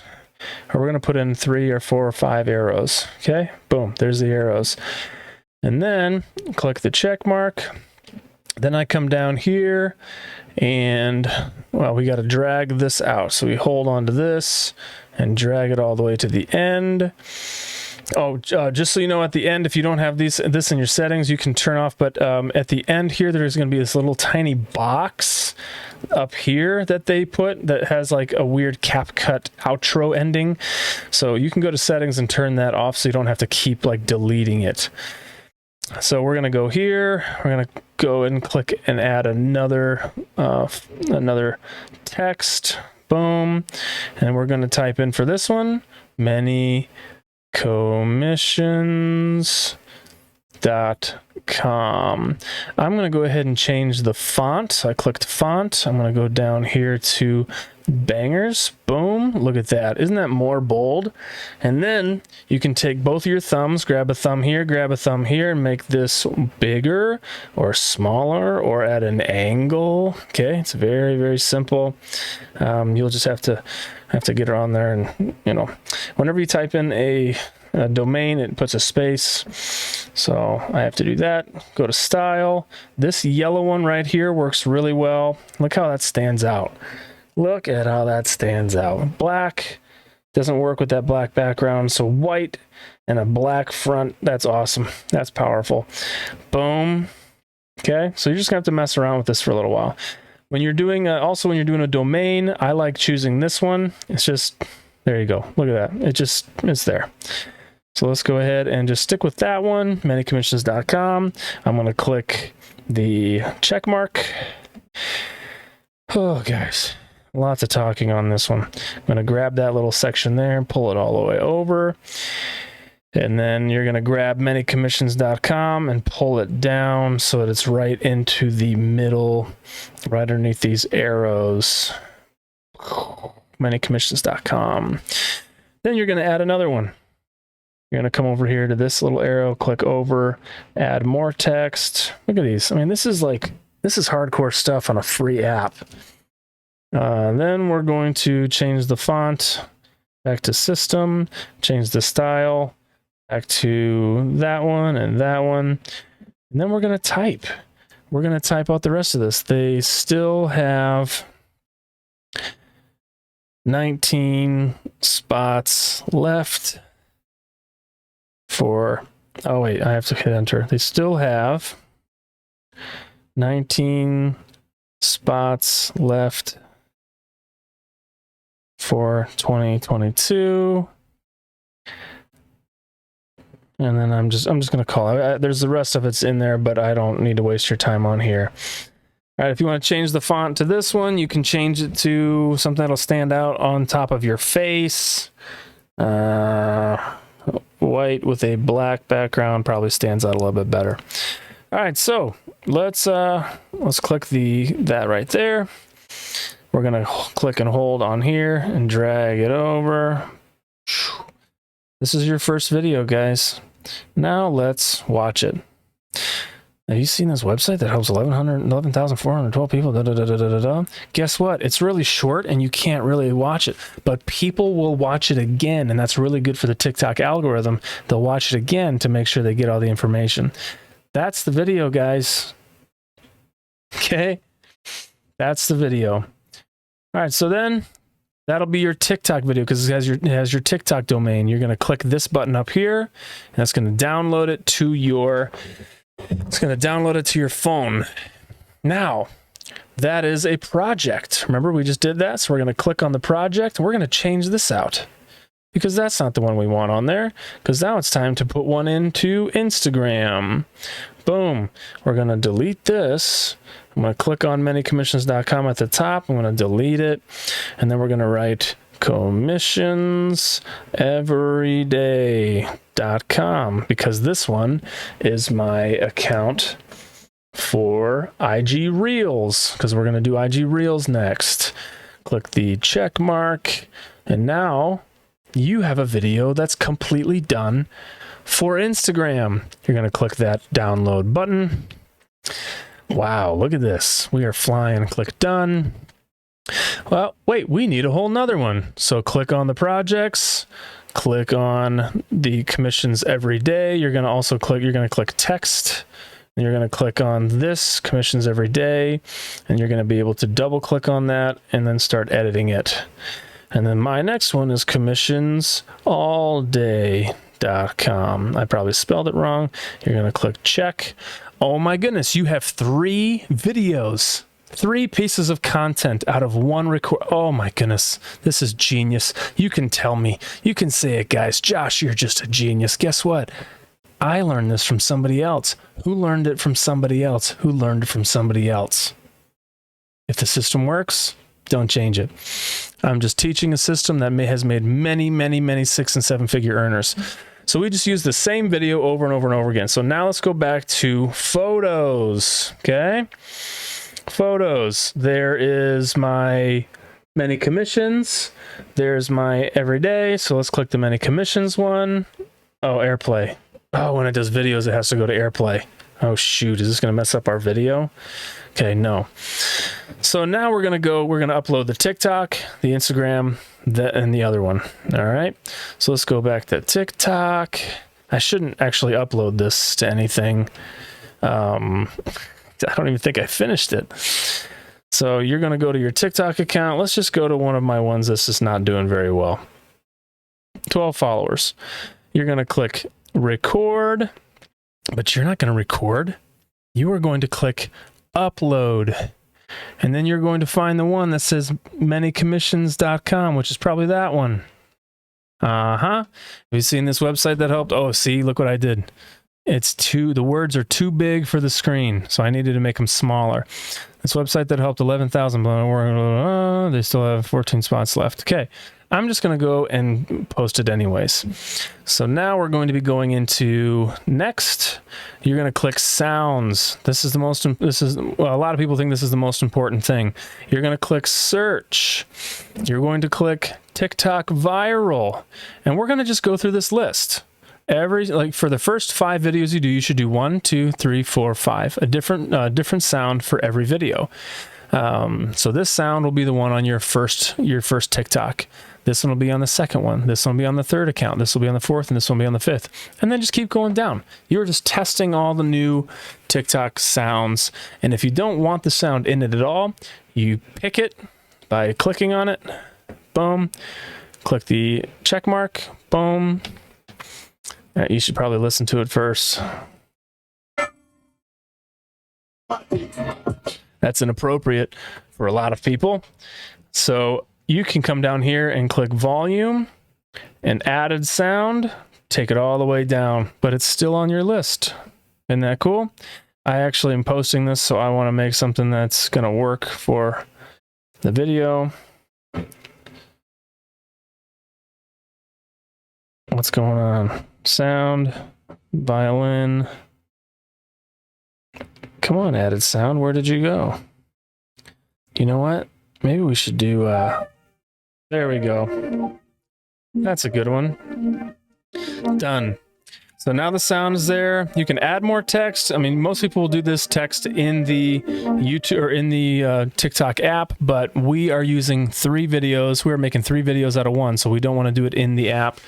Or we're going to put in 3 or 4 or 5 arrows. Okay, boom, there's the arrows. And then click the check mark. Then I come down here and, well, we got to drag this out. So we hold on to this and drag it all the way to the end. Oh, just so you know, at the end, if you don't have this in your settings, you can turn off. But at the end here, there's going to be this little tiny box up here that they put that has like a weird CapCut outro ending. So you can go to settings and turn that off so you don't have to keep like deleting it. So we're going to go here. We're going to go and click and add another text. Boom. And we're going to type in for this one, many commissions.com. I'm going to go ahead and change the font. So I clicked font. I'm going to go down here to Bangers. Boom. Look at that. Isn't that more bold? And then you can take both of your thumbs, grab a thumb here, and make this bigger or smaller or at an angle. Okay. It's very, very simple. You'll just have to get it on there, and whenever you type in a domain, it puts a space. So I have to do that. Go to style. This yellow one right here works really well. Look how that stands out. Look at how that stands out. Black doesn't work with that black background. So white and a black front. That's awesome. That's powerful. Boom. Okay. So you're just gonna have to mess around with this for a little while. When you're doing also when you're doing a domain, I like choosing this one. It's just, there you go. Look at that. It's there. So let's go ahead and just stick with that one, manycommissions.com. I'm going to click the check mark. Oh, guys, lots of talking on this one. I'm going to grab that little section there and pull it all the way over. And then you're going to grab manycommissions.com and pull it down so that it's right into the middle, right underneath these arrows. Manycommissions.com. Then you're going to add another one. You're going to come over here to this little arrow, click over, add more text. Look at these. I mean, this is hardcore stuff on a free app. Then we're going to change the font back to system, change the style back to that one and that one. And then we're going to type. We're going to type out the rest of this. They still have 19 spots left for, oh wait, I have to hit enter. They still have 19 spots left for 2022. And then I'm just going to call it. There's the rest of it's in there, but I don't need to waste your time on here. All right, if you want to change the font to this one, you can change it to something that'll stand out on top of your face. White with a black background probably stands out a little bit better. All right, so let's click that right there. We're gonna click and hold on here and drag it over. This is your first video, guys. Now let's watch it. Have you seen this website that helps 11,412 people? Guess what? It's really short and you can't really watch it, but people will watch it again, and that's really good for the TikTok algorithm. They'll watch it again to make sure they get all the information. That's the video, guys. Okay? That's the video. All right, so then that'll be your TikTok video because it has your TikTok domain. You're going to click this button up here, and that's going to download it to your phone. Now, that is a project. Remember, we just did that, so we're going to click on the project, and we're going to change this out because that's not the one we want on there, because now it's time to put one into Instagram. Boom. We're going to delete this. I'm going to click on manycommissions.com at the top. I'm going to delete it, and then we're going to write commissionseveryday.com because this one is my account for IG Reels, because we're going to do IG Reels next. Click the check mark, and now you have a video that's completely done for Instagram. You're going to click that download button. Wow, look at this. We are flying. Click done. Well, wait, we need a whole nother one. So click on the projects, click on the commissions every day. You're going to click text, and you're going to click on this commissions every day, and you're going to be able to double click on that and then start editing it. And then my next one is commissionsallday.com. I probably spelled it wrong. You're going to click check. Oh my goodness, you have 3 videos. 3 pieces of content out of one record. Oh my goodness, this is genius. You can tell me. You can say it, guys. Josh, you're just a genius. Guess what? I learned this from somebody else. Who learned it from somebody else? Who learned it from somebody else? If the system works, don't change it. I'm just teaching a system that has made many, many, many 6- and 7-figure earners. So we just use the same video over and over and over again. So now let's go back to photos, okay? Photos. There is my many commissions. There's my everyday. So let's click the many commissions one. Oh, AirPlay. Oh, when it does videos, it has to go to AirPlay. Oh, shoot. Is this going to mess up our video? Okay, no. So now we're going to upload the TikTok, the Instagram, and the other one. All right. So let's go back to TikTok. I shouldn't actually upload this to anything. I don't even think I finished it. So you're going to go to your TikTok account. Let's just go to one of my ones that's just not doing very well. 12 followers. You're going to click record, but you're not going to record. You are going to click upload. And then you're going to find the one that says manycommissions.com, which is probably that one. Have you seen this website that helped? Oh, see, look what I did. The words are too big for the screen, so I needed to make them smaller. This website that helped 11,000, they still have 14 spots left. Okay, I'm just going to go and post it anyways. So now we're going to be going into next. You're going to click sounds. A lot of people think this is the most important thing. You're going to click search. You're going to click TikTok viral, and we're going to just go through this list. For the first 5 videos you do, you should do 1, 2, 3, 4, 5, a different sound for every video. So this sound will be the one on your first TikTok. This one will be on the second one. This one will be on the third account. This will be on the fourth, and this one will be on the fifth. And then just keep going down. You're just testing all the new TikTok sounds. And if you don't want the sound in it at all, you pick it by clicking on it. Boom. Click the check mark. Boom. You should probably listen to it first. That's inappropriate for a lot of people. So you can come down here and click volume and added sound, take it all the way down, but it's still on your list. Isn't that cool? I actually am posting this, so I want to make something that's going to work for the video. What's going on? Sound, violin. Come on, added sound. Where did you go? You know what? Maybe we should do, there we go. That's a good one. Done. So now the sound is there. You can add more text. I mean, most people will do this text in the YouTube or in the TikTok app, but we are using 3 videos. We're making 3 videos out of 1, so we don't want to do it in the app.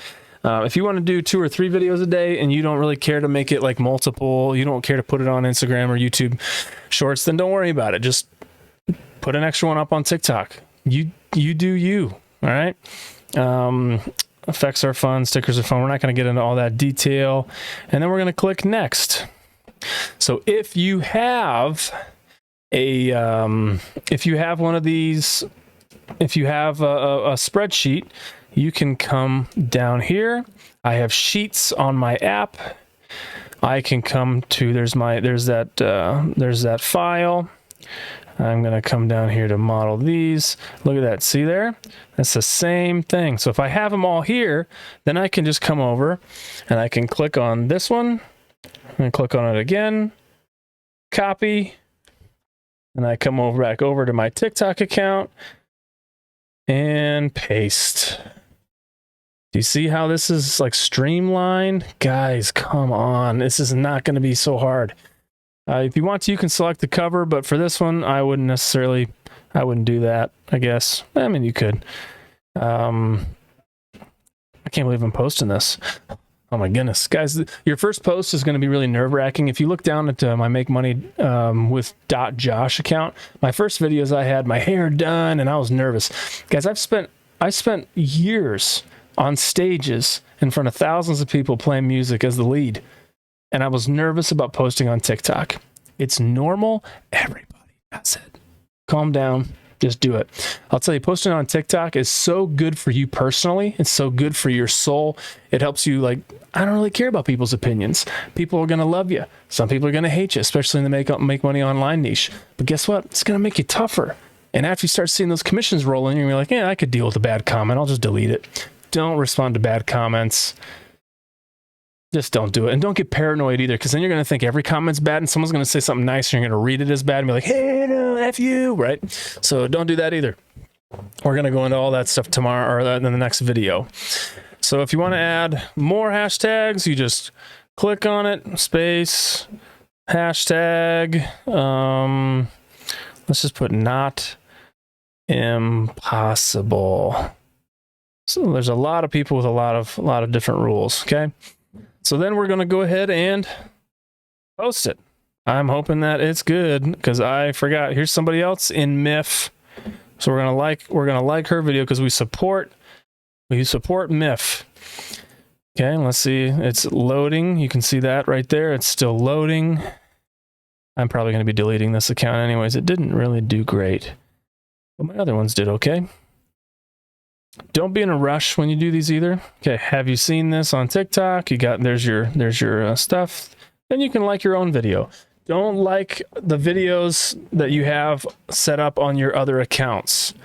If you want to do 2 or 3 videos a day and you don't really care to make it like multiple, you don't care to put it on Instagram or YouTube Shorts, then don't worry about it. Just put an extra one up on TikTok. You do you, all right? Effects are fun, stickers are fun. We're not going to get into all that detail. And then we're going to click next. So if you have one of these, if you have a spreadsheet, you can come down here. I have sheets on my app. I can come to, there's that file. I'm going to come down here to model these. Look at that. See there? That's the same thing. So if I have them all here, then I can just come over and I can click on this one and click on it again, copy, and I come over back over to my TikTok account and paste. Do you see how this is like streamlined? Guys, come on. This is not going to be so hard. If you want to, you can select the cover, but for this one, I wouldn't do that, I guess. I mean, you could. I can't believe I'm posting this. Oh my goodness. Guys, your first post is going to be really nerve-wracking. If you look down at my Make Money with .Josh account, my first videos I had my hair done and I was nervous. Guys, I spent years on stages in front of thousands of people playing music as the lead. And I was nervous about posting on TikTok. It's normal. Everybody does it. Calm down. Just do it. I'll tell you, posting on TikTok is so good for you personally. It's so good for your soul. It helps you, like, I don't really care about people's opinions. People are going to love you. Some people are going to hate you, especially in the make money online niche. But guess what? It's going to make you tougher. And after you start seeing those commissions rolling, you're like, yeah, I could deal with a bad comment. I'll just delete it. Don't respond to bad comments. Just don't do it. And don't get paranoid either, because then you're going to think every comment's bad and someone's going to say something nice and you're going to read it as bad and be like, hey, no, F you, right? So don't do that either. We're going to go into all that stuff tomorrow or in the next video. So if you want to add more hashtags, you just click on it, space, hashtag. Let's just put not impossible. So there's a lot of people with a lot of different rules, okay? So then we're going to go ahead and post it. I'm hoping that it's good because I forgot. Here's somebody else in MIF. So we're going to like her video because we support MIF. Okay, let's see. It's loading. You can see that right there. It's still loading. I'm probably going to be deleting this account anyways. It didn't really do great. But my other ones did okay. Don't be in a rush when you do these either. Okay, have you seen this on TikTok? There's your stuff. Then you can like your own video. Don't like the videos that you have set up on your other accounts.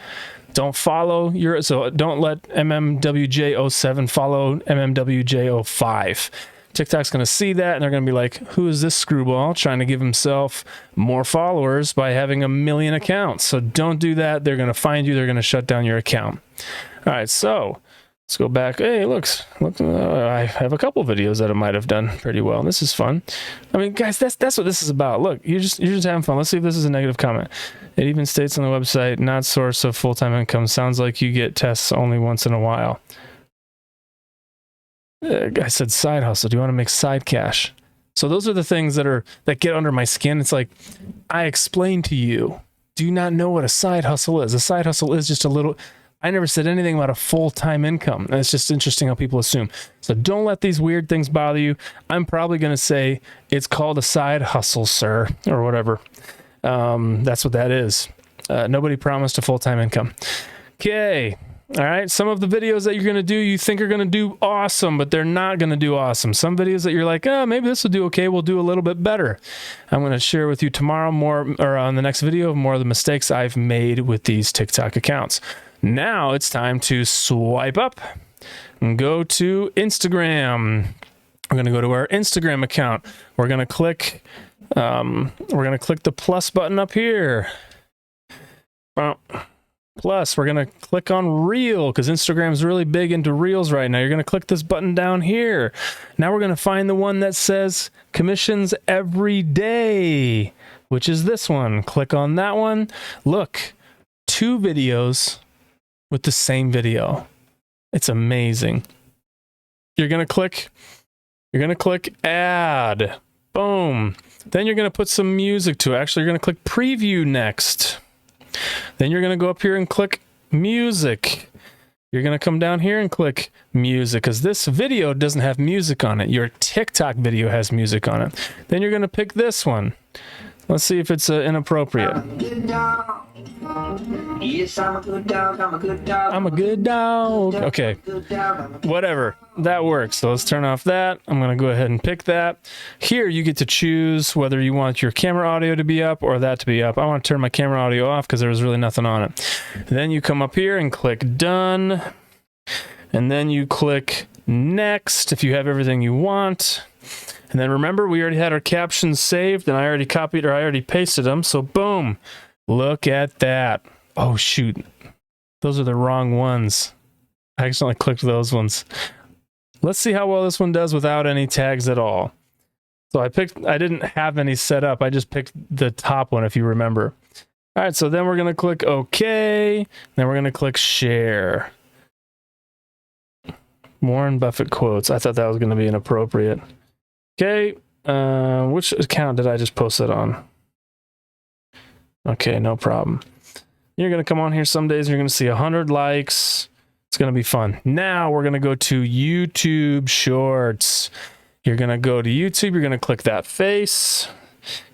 Don't don't let MMWJ07 follow MMWJ05. TikTok's going to see that and they're going to be like, who is this screwball trying to give himself more followers by having 1 million accounts? So don't do that. They're going to find you. They're going to shut down your account. All right, so let's go back. Hey, look, I have a couple videos that I might have done pretty well. This is fun. I mean, guys, that's what this is about. Look, you're just having fun. Let's see if this is a negative comment. It even states on the website, not source of full-time income. Sounds like you get tests only once in a while. I said side hustle. Do you want to make side cash? So those are the things that get under my skin. It's like, I explained to you. Do you not know what a side hustle is? A side hustle is just a little... I never said anything about a full-time income. And it's just interesting how people assume. So don't let these weird things bother you. I'm probably going to say it's called a side hustle, sir, or whatever. That's what that is. Nobody promised a full-time income. Okay. All right. Some of the videos that you're going to do, you think are going to do awesome, but they're not going to do awesome. Some videos that you're like, oh, maybe this will do okay. We'll do a little bit better. I'm going to share with you tomorrow more, or on the next video, more of the mistakes I've made with these TikTok accounts. Now it's time to swipe up and go to Instagram. We're going to go to our Instagram account. We're going to click the plus button up here. Plus, we're going to click on Reel because Instagram's really big into Reels right now. You're going to click this button down here. Now we're going to find the one that says commissions every day, which is this one. Click on that one. Look, 2 videos with the same video. It's amazing. You're going to click add. Boom. Then you're going to put some music to it. Actually, you're going to click preview next. Then you're going to go up here and click music. You're going to come down here and click music because this video doesn't have music on it. Your TikTok video has music on it. Then you're going to pick this one. Let's see if it's inappropriate. I'm a good dog. Yes, I'm a good dog. I'm a good dog. I'm a good dog. Okay. Whatever. That works. So let's turn off that. I'm going to go ahead and pick that. Here you get to choose whether you want your camera audio to be up or that to be up. I want to turn my camera audio off because there was really nothing on it. Then you come up here and click done. And then you click next if you have everything you want. And then remember, we already had our captions saved and I already copied or I already pasted them. So boom, look at that. Oh shoot, those are the wrong ones. I accidentally clicked those ones. Let's see how well this one does without any tags at all. So I didn't have any set up. I just picked the top one, if you remember. All right, so then we're going to click OK. Then we're going to click share. Warren Buffett quotes. I thought that was going to be inappropriate. Okay, which account did I just post it on? Okay, no problem. You're going to come on here some days and you're going to see 100 likes. It's going to be fun. Now we're going to go to YouTube Shorts. You're going to go to YouTube. You're going to click that face.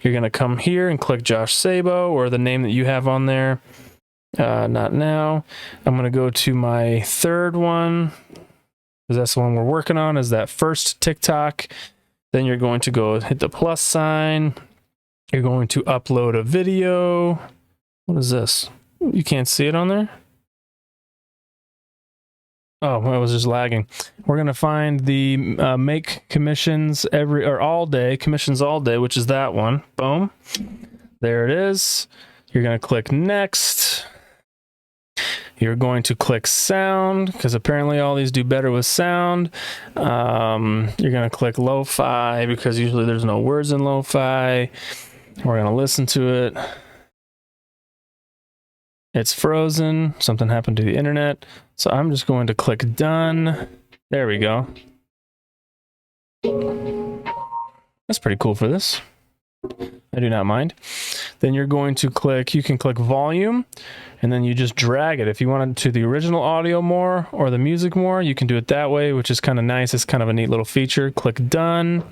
You're going to come here and click Josh Sabo or the name that you have on there. Not now. I'm going to go to my third one because that's the one we're working on, is that first TikTok. Then you're going to go hit the plus sign. You're going to upload a video. What is this? You can't see it on there? Oh, it was just lagging. We're going to find the make commissions all day, commissions all day, which is that one. Boom. There it is. You're going to click next. You're going to click sound because apparently all these do better with sound. You're going to click lo-fi because usually there's no words in lo-fi. We're going to listen to it. It's frozen. Something happened to the internet. So I'm just going to click done. There we go. That's pretty cool for this. I do not mind. Then you're going to click, you can click volume, and then you just drag it. If you want it to the original audio more or the music more, you can do it that way, which is kind of nice. It's kind of a neat little feature. Click done.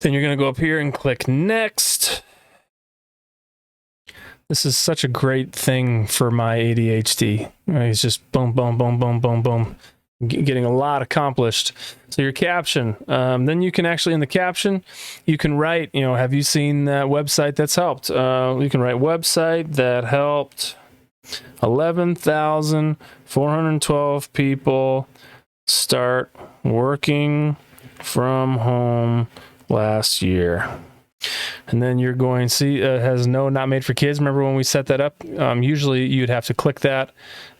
Then you're going to go up here and click next. This is such a great thing for my ADHD. It's just boom, boom, boom, boom, boom, boom. Getting a lot accomplished. So your caption, then you can actually, in the caption, you can write, have you seen that website that's helped? You can write website that helped 11,412 people start working from home last year. And then you're going to see it has no not made for kids. Remember when we set that up? Usually you'd have to click that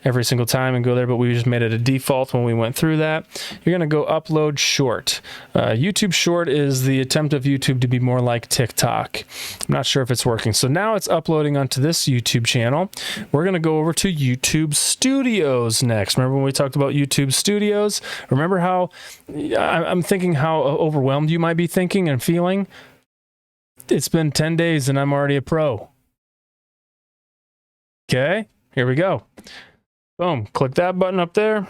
every single time and go there, but we just made it a default when we went through that. You're going to go upload short. YouTube short is the attempt of YouTube to be more like TikTok. I'm not sure if it's working. So now it's uploading onto this YouTube channel. We're going to go over to YouTube Studios next. Remember when we talked about YouTube Studios? Remember how I'm thinking how overwhelmed you might be thinking and feeling? It's been 10 days and I'm already a pro. Okay, here we go. Boom, click that button up there.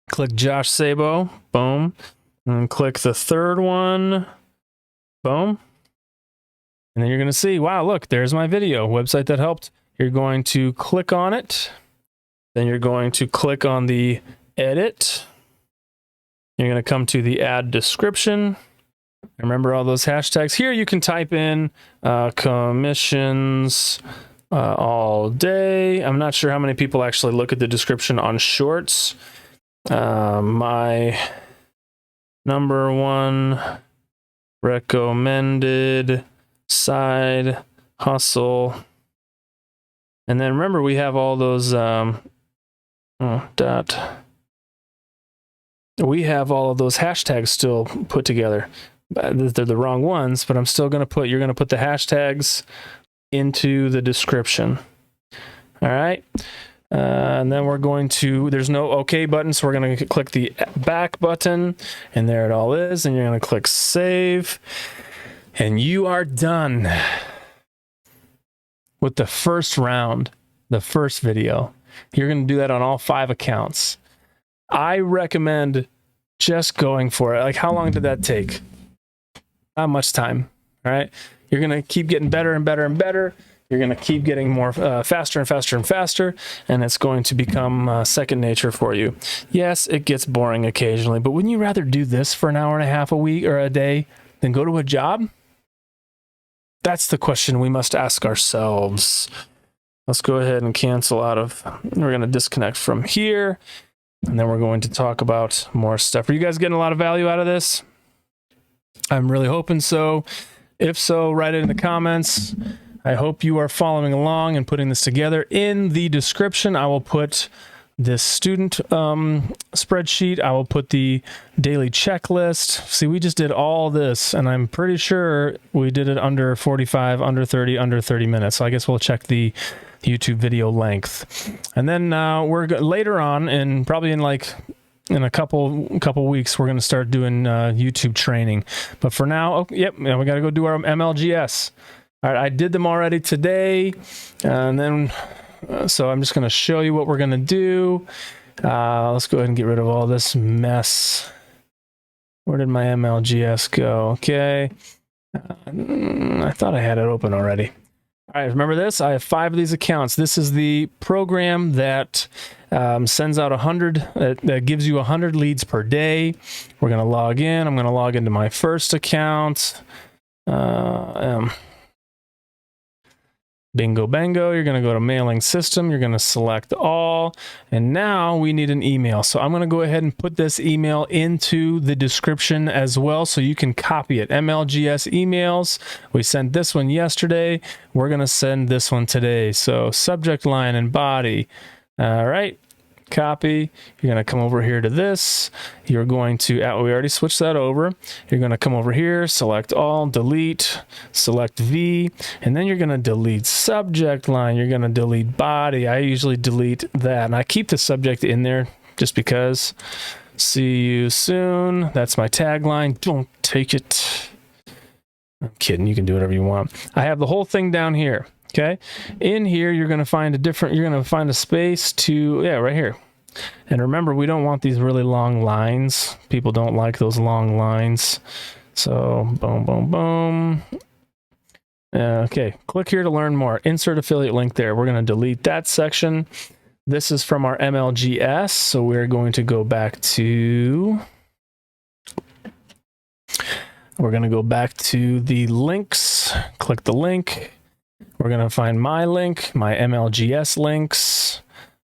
Click Josh Sabo, boom. And then click the third one, boom. And then you're going to see, wow, look, there's my video, website that helped. You're going to click on it. Then you're going to click on the edit. You're going to come to the add description. Remember all those hashtags. Here you can type in commissions all day. I'm not sure how many people actually look at the description on Shorts. My number one recommended side hustle. And then remember, we have all those we have all of those hashtags still put together. They're the wrong ones, but I'm still going to put, you're going to put the hashtags into the description. All right. And then we're going to, there's no OK button, so we're going to click the back button, and there it all is. And you're going to click save, and you are done with the first round, the first video. You're going to do that on all 5 accounts. I recommend just going for it. Like, how long did that take? Not much time. All right. You're going to keep getting better and better and better. You're going to keep getting more faster and faster and faster, and it's going to become second nature for you. Yes, it gets boring occasionally, but wouldn't you rather do this for an hour and a half a week or a day than go to a job? That's the question we must ask ourselves. Let's go ahead and cancel out of, we're going to disconnect from here, and then we're going to talk about more stuff. Are you guys getting a lot of value out of this? I'm really hoping so. If so, write it in the comments. I hope you are following along and putting this together. In the description, I will put this student spreadsheet. I will put the daily checklist. See, we just did all this, and I'm pretty sure we did it under 45, under 30, under 30 minutes. So I guess we'll check the YouTube video length. And then later on, and probably in a couple weeks, we're going to start doing YouTube training. But for now, we got to go do our MLGS. All right, I did them already today, and then so I'm just going to show you what we're going to do. Let's go ahead and get rid of all this mess. Where did my MLGS go? Okay, I thought I had it open already. All right, remember this? I have 5 of these accounts. This is the program that sends out 100, that gives you 100 leads per day. We're going to log in. I'm going to log into my first account. Bingo bango, you're going to go to mailing system, you're going to select all, and now we need an email. So I'm going to go ahead and put this email into the description as well, so you can copy it. MLGS emails, we sent this one yesterday, we're going to send this one today. So subject line and body. All right, copy. You're going to come over here to this. You're going to, we already switched that over. You're going to come over here, select all, delete, select V, and then you're going to delete subject line. You're going to delete body. I usually delete that, and I keep the subject in there just because. See you soon. That's my tagline. Don't take it. I'm kidding. You can do whatever you want. I have the whole thing down here. Okay, in here you're going to find a space to, right here. And remember, we don't want these really long lines. People don't like those long lines. So boom, boom, boom. Okay, click here to learn more. Insert affiliate link there. We're going to delete that section. This is from our MLGS, so we're going to go back to, the links. Click the link. We're going to find my link, my MLGS links,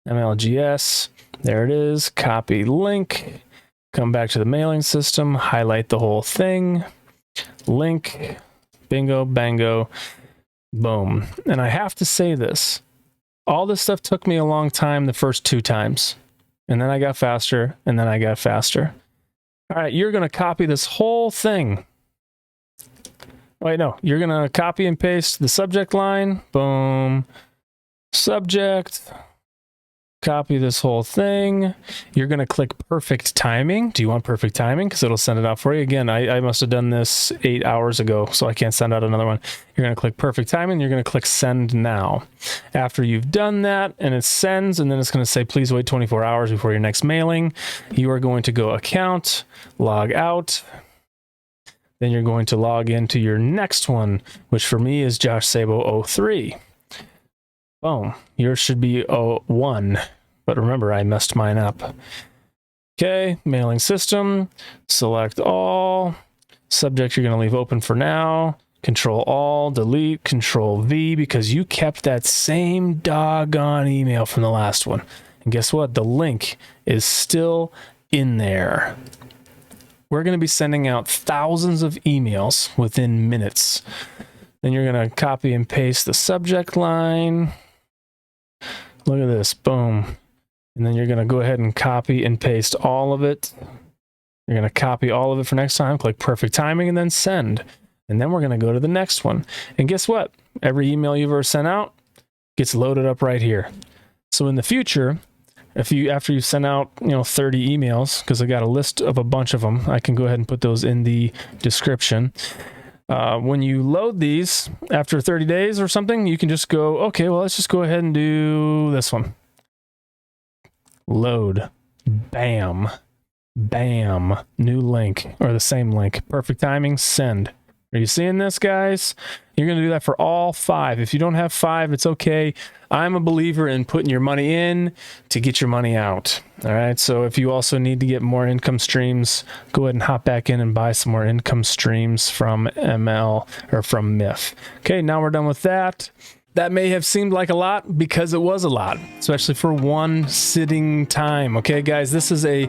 MLGS, there it is, copy link, come back to the mailing system, highlight the whole thing, link, bingo, bango, boom. And I have to say this, all this stuff took me a long time the first 2 times, and then I got faster, and then I got faster. All right, you're going to copy this whole thing. Wait, no, you're going to copy and paste the subject line. Boom. Subject. Copy this whole thing. You're going to click perfect timing. Do you want perfect timing? Because it'll send it out for you. Again, I must have done this 8 hours ago, so I can't send out another one. You're going to click perfect timing. You're going to click send now. After you've done that, and it sends, and then it's going to say, please wait 24 hours before your next mailing. You are going to go account, log out. Then you're going to log into your next one, which for me is Josh Sabo 03. Boom. Yours should be 01, but remember I messed mine up. Okay, mailing system, select all. Subject you're going to leave open for now. Control all, delete, Control V, because you kept that same doggone email from the last one. And guess what? The link is still in there. We're going to be sending out thousands of emails within minutes. Then you're going to copy and paste the subject line. Look at this, boom. And then you're going to go ahead and copy and paste all of it. You're going to copy all of it for next time, click perfect timing, and then send. And then we're going to go to the next one. And guess what? Every email you've ever sent out gets loaded up right here. So in the future, after you send out 30 emails, because I got a list of a bunch of them, I can go ahead and put those in the description. When you load these after 30 days or something, you can just go, okay, well, let's just go ahead and do this one. Load. Bam. Bam. New link, or the same link. Perfect timing. Send. Are you seeing this, guys? You're going to do that for all 5. If you don't have 5, it's okay. I'm a believer in putting your money in to get your money out. All right. So if you also need to get more income streams, go ahead and hop back in and buy some more income streams from ML or from MIF. Okay. Now we're done with that. That may have seemed like a lot because it was a lot, especially for one sitting time. Okay, guys, this is a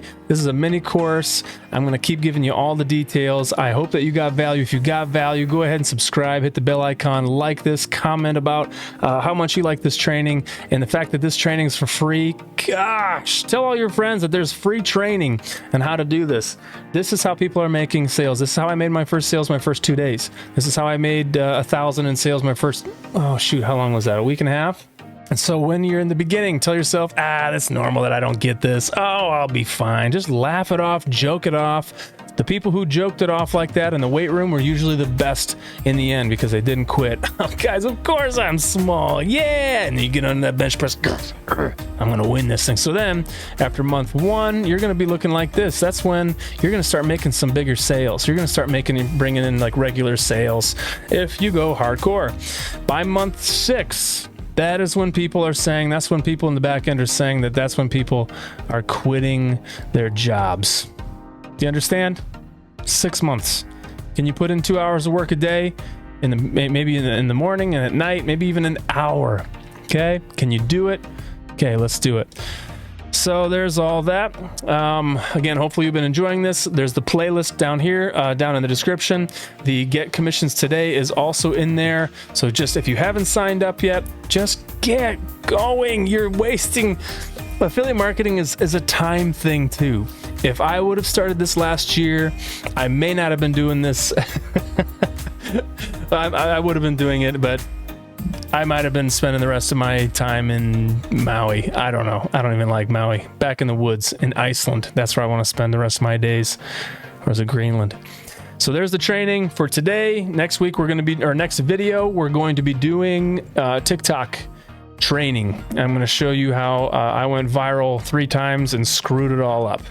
mini course. I'm going to keep giving you all the details. I hope that you got value. If you got value, go ahead and subscribe, hit the bell icon, like this, comment about how much you like this training and the fact that this training is for free. Gosh, tell all your friends that there's free training and how to do this. This is how people are making sales. This is how I made my first sales my first 2 days. This is how I made 1,000 in sales my first, oh shoot, how long was that? A week and a half? And so when you're in the beginning, tell yourself, that's normal that I don't get this. Oh, I'll be fine. Just laugh it off, joke it off. The people who joked it off like that in the weight room were usually the best in the end because they didn't quit. Oh, guys, of course I'm small. Yeah. And you get on that bench press. I'm going to win this thing. So then after month 1, you're going to be looking like this. That's when you're going to start making some bigger sales. You're going to start bringing in like regular sales if you go hardcore. By month 6, that is when people are saying, that's when people in the back end are saying that's when people are quitting their jobs. Do you understand? 6 months. Can you put in 2 hours of work a day, maybe in the morning and at night, maybe even an hour? Okay, can you do it? Okay, let's do it. So there's all that. Again, hopefully you've been enjoying this. There's the playlist down here, down in the description. The Get Commissions Today is also in there. So just if you haven't signed up yet, just get going. You're wasting. Affiliate marketing is a time thing too. If I would have started this last year, I may not have been doing this. I would have been doing it, but I might have been spending the rest of my time in Maui. I don't know. I don't even like Maui. Back in the woods in Iceland. That's where I want to spend the rest of my days. Or is it Greenland? So there's the training for today. Next week, next video, we're going to be doing TikTok training. I'm going to show you how I went viral 3 times and screwed it all up.